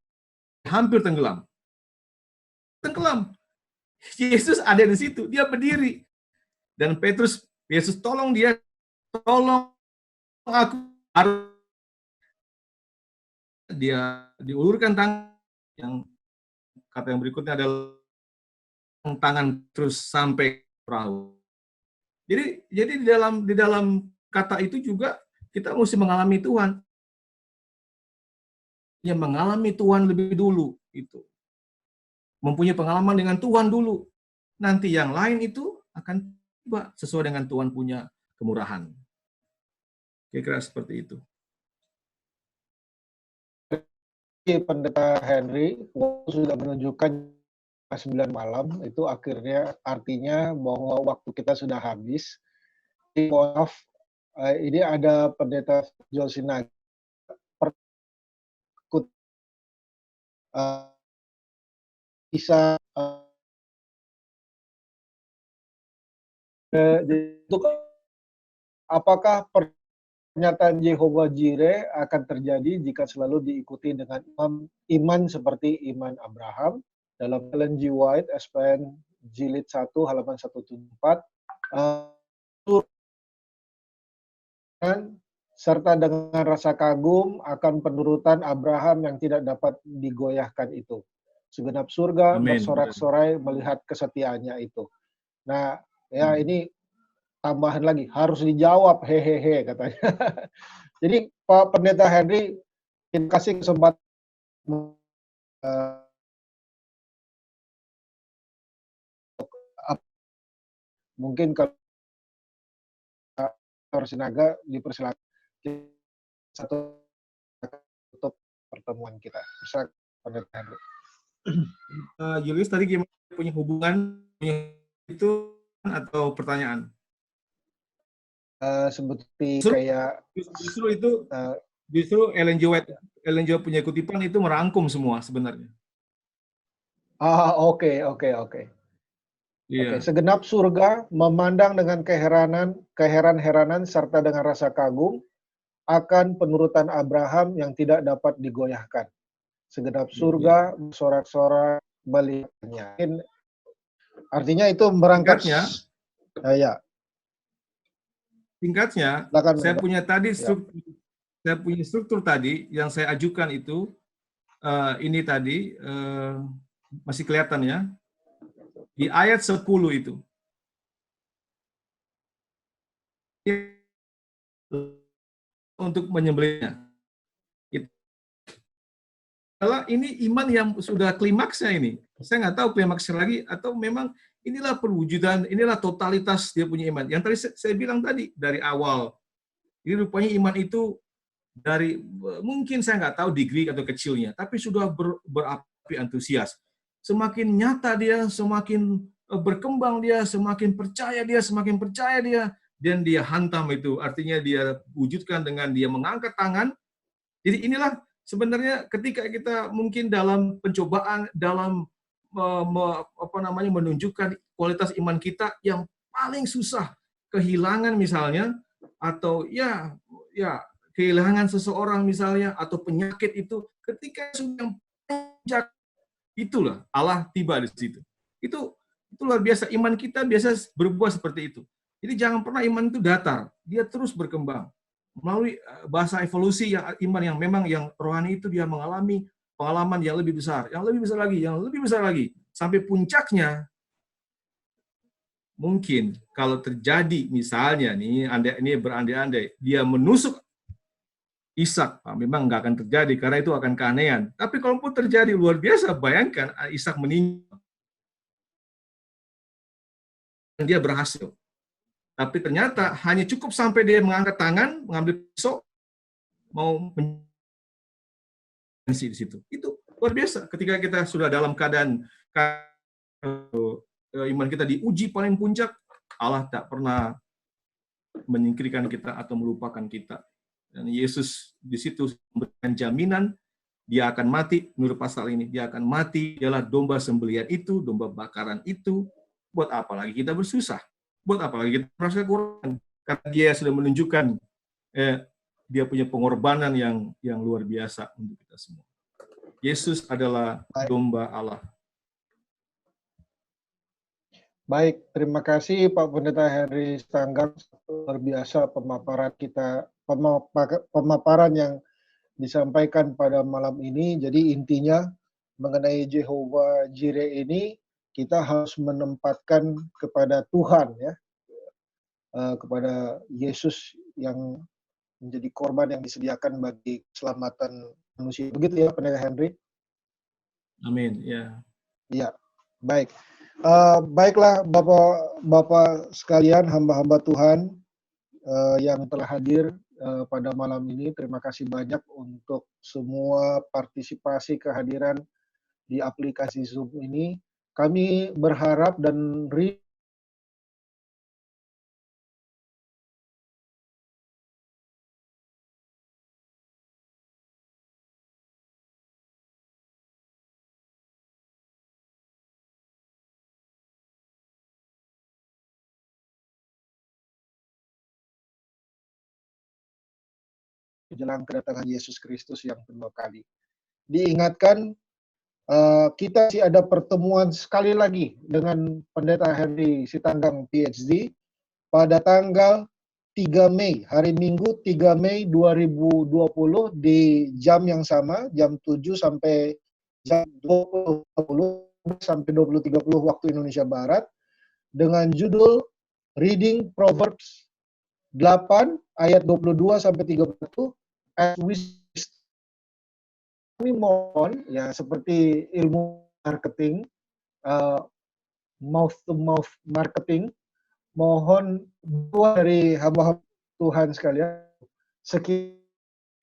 hampir tenggelam. Tenggelam. Yesus ada di situ. Dia berdiri. Dan Petrus, Yesus tolong dia. Tolong aku. Dia diulurkan tangan. Yang kata yang berikutnya adalah tangan terus sampai perahu. Jadi di dalam kata itu juga kita mesti mengalami Tuhan. Yang mengalami Tuhan lebih dulu itu. Mempunyai pengalaman dengan Tuhan dulu. Nanti yang lain itu akan tiba sesuai dengan Tuhan punya kemurahan. Kira-kira seperti itu. Pendeta Henry sudah menunjukkan 9 malam, itu akhirnya artinya bahwa waktu kita sudah habis. Mohon maaf, ini ada Pendeta Josina bisa apakah pernyataan Yehova Jireh akan terjadi jika selalu diikuti dengan iman seperti iman Abraham? Dalam Ellen G. White, SPN Jilid 1, halaman 174, serta dengan rasa kagum akan penurutan Abraham yang tidak dapat digoyahkan itu. Segenap surga Amin. bersorak-sorai melihat kesetiaannya itu. Nah, ya ini tambahan lagi, harus dijawab, hehehe katanya. Jadi Pak Pendeta Henry, kita kasih kesempatan mungkin kalau Sinaga dipersilakan satu tutup pertemuan kita. Bisa Pendeta Henry. Julius tadi gimana, punya hubungan itu atau pertanyaan? Seperti Justru, kayak justru itu justru Ellen G. White punya kutipan itu merangkum semua sebenarnya. oke. Iya. Segenap surga memandang dengan keheran-heranan serta dengan rasa kagum akan penurutan Abraham yang tidak dapat digoyahkan. Segenap surga bersorak-sorai melihatnya. Artinya itu merangkap. Singkatnya, saya punya struktur tadi yang saya ajukan itu, ini tadi masih kelihatan ya, di ayat 10 itu. Untuk menyembelihnya. Ini iman yang sudah klimaksnya ini. Saya nggak tahu klimaksnya lagi, atau memang inilah perwujudan, inilah totalitas dia punya iman. Yang tadi saya bilang tadi, dari awal. Ini rupanya iman itu dari, mungkin saya nggak tahu degree atau kecilnya, tapi sudah berapi antusias. Semakin nyata dia, semakin berkembang dia, semakin percaya dia, dan dia hantam itu. Artinya dia wujudkan dengan dia mengangkat tangan. Jadi inilah sebenarnya ketika kita mungkin dalam pencobaan, dalam menunjukkan kualitas iman kita yang paling susah, kehilangan misalnya, atau ya kehilangan seseorang misalnya, atau penyakit itu, ketika sudah puncak, itulah Allah tiba di situ. Itu luar biasa. Iman kita biasa berbuah seperti itu. Jadi jangan pernah iman itu datar, dia terus berkembang melalui bahasa evolusi yang iman yang memang yang rohani itu dia mengalami pengalaman yang lebih besar, yang lebih besar lagi, sampai puncaknya. Mungkin kalau terjadi misalnya nih, ini berandai-andai dia menusuk Ishak, memang nggak akan terjadi karena itu akan keanehan. Tapi kalaupun terjadi, luar biasa. Bayangkan Ishak meninggal, dia berhasil. Tapi ternyata hanya cukup sampai dia mengangkat tangan, mengambil pisau, mau di situ. Itu luar biasa. Ketika kita sudah dalam keadaan iman kita diuji paling puncak, Allah tak pernah menyingkirkan kita atau melupakan kita. Dan Yesus di situ memberikan jaminan dia akan mati, menurut pasal ini. Dia akan mati, dialah domba sembelihan itu, domba bakaran itu. Buat apa lagi kita bersusah? Buat apa lagi kita merasa kurang? Karena dia sudah menunjukkan dia punya pengorbanan yang luar biasa untuk kita semua. Yesus adalah domba Allah. Baik, terima kasih Pak Pendeta Henry Stanggang. Luar biasa pemaparan yang disampaikan pada malam ini. Jadi intinya mengenai Jehovah Jireh ini, kita harus menempatkan kepada Tuhan, ya, kepada Yesus yang menjadi korban yang disediakan bagi keselamatan manusia. Begitu ya Pendeta Henry? Amin. Ya. Iya, baik. Baiklah Bapak sekalian, hamba-hamba Tuhan yang telah hadir pada malam ini. Terima kasih banyak untuk semua partisipasi kehadiran di aplikasi Zoom ini. Kami berharap dan menjelang kedatangan Yesus Kristus yang kedua kali. Diingatkan, kita masih ada pertemuan sekali lagi dengan Pendeta Henry Sitanggang PhD pada tanggal 3 Mei, hari Minggu 3 Mei 2020 di jam yang sama, jam 7 sampai jam 20.30 sampai 20.30 waktu Indonesia Barat dengan judul Reading Proverbs 8 ayat 22 sampai 31 as we kami mohon ya seperti ilmu marketing, mouth to mouth marketing, mohon doa dari hamba-hamba Tuhan sekalian, sekiranya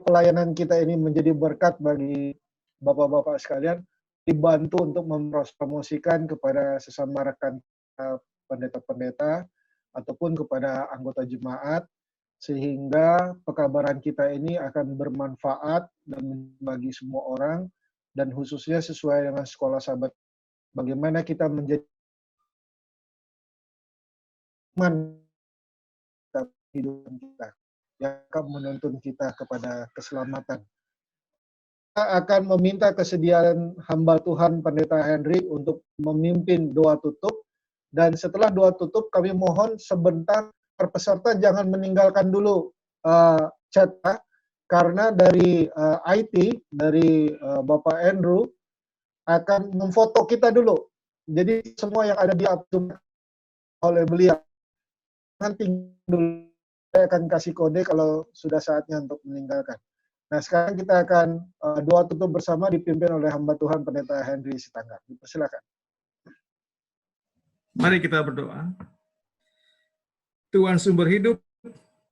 pelayanan kita ini menjadi berkat bagi bapak-bapak sekalian, dibantu untuk mempromosikan kepada sesama rekan pendeta-pendeta ataupun kepada anggota jemaat, sehingga pekabaran kita ini akan bermanfaat dan bagi semua orang, dan khususnya sesuai dengan sekolah sahabat, bagaimana kita menjadi kehidupan kita yang akan menuntun kita kepada keselamatan. Kita akan meminta kesediaan hamba Tuhan Pendeta Henry untuk memimpin doa tutup, dan setelah doa tutup kami mohon sebentar peserta jangan meninggalkan dulu chat, karena dari IT, dari Bapak Andrew akan memfoto kita dulu. Jadi semua yang ada di upload oleh beliau. Nanti dulu saya akan kasih kode kalau sudah saatnya untuk meninggalkan. Nah, sekarang kita akan doa tutup bersama dipimpin oleh hamba Tuhan Pendeta Henry Sitanggang. Silakan. Mari kita berdoa. Tuhan sumber hidup,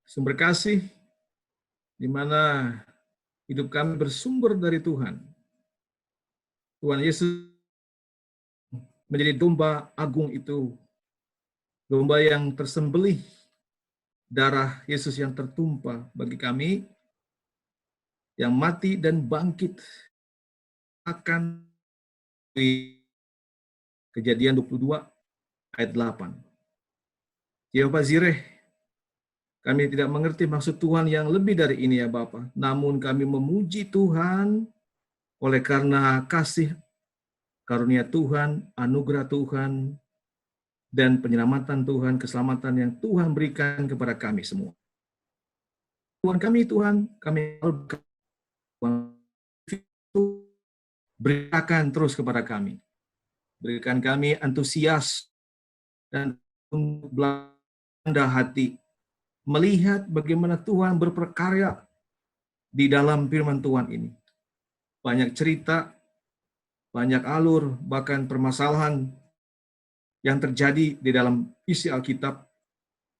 sumber kasih, di mana hidup kami bersumber dari Tuhan. Tuhan Yesus menjadi domba agung itu, domba yang tersembelih, darah Yesus yang tertumpah bagi kami, yang mati dan bangkit akan Kejadian 22 ayat 8. Yehova Zireh, kami tidak mengerti maksud Tuhan yang lebih dari ini ya Bapa. Namun kami memuji Tuhan oleh karena kasih karunia Tuhan, anugerah Tuhan, dan penyelamatan Tuhan, keselamatan yang Tuhan berikan kepada kami semua. Tuhan kami, berikan terus kepada kami. Berikan kami antusias dan rendah hati, melihat bagaimana Tuhan berperkarya di dalam firman Tuhan ini. Banyak cerita, banyak alur, bahkan permasalahan yang terjadi di dalam isi Alkitab.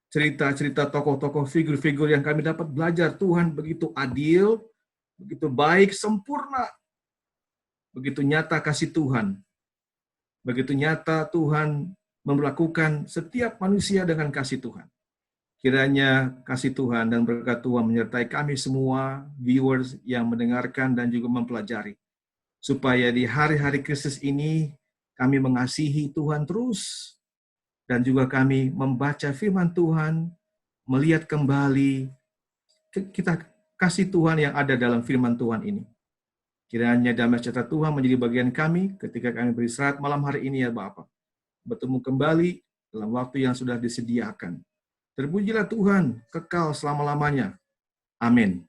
Cerita-cerita tokoh-tokoh, figur-figur yang kami dapat belajar. Tuhan begitu adil, begitu baik, sempurna. Begitu nyata kasih Tuhan. Begitu nyata Tuhan memperlakukan setiap manusia dengan kasih Tuhan. Kiranya kasih Tuhan dan berkat Tuhan menyertai kami semua, viewers yang mendengarkan dan juga mempelajari. Supaya di hari-hari Kristus ini, kami mengasihi Tuhan terus, dan juga kami membaca firman Tuhan, melihat kembali kita kasih Tuhan yang ada dalam firman Tuhan ini. Kiranya damai sejahtera Tuhan menjadi bagian kami ketika kami beristirahat malam hari ini ya Bapa. Bertemu kembali dalam waktu yang sudah disediakan. Terpujilah Tuhan, kekal selama-lamanya. Amin.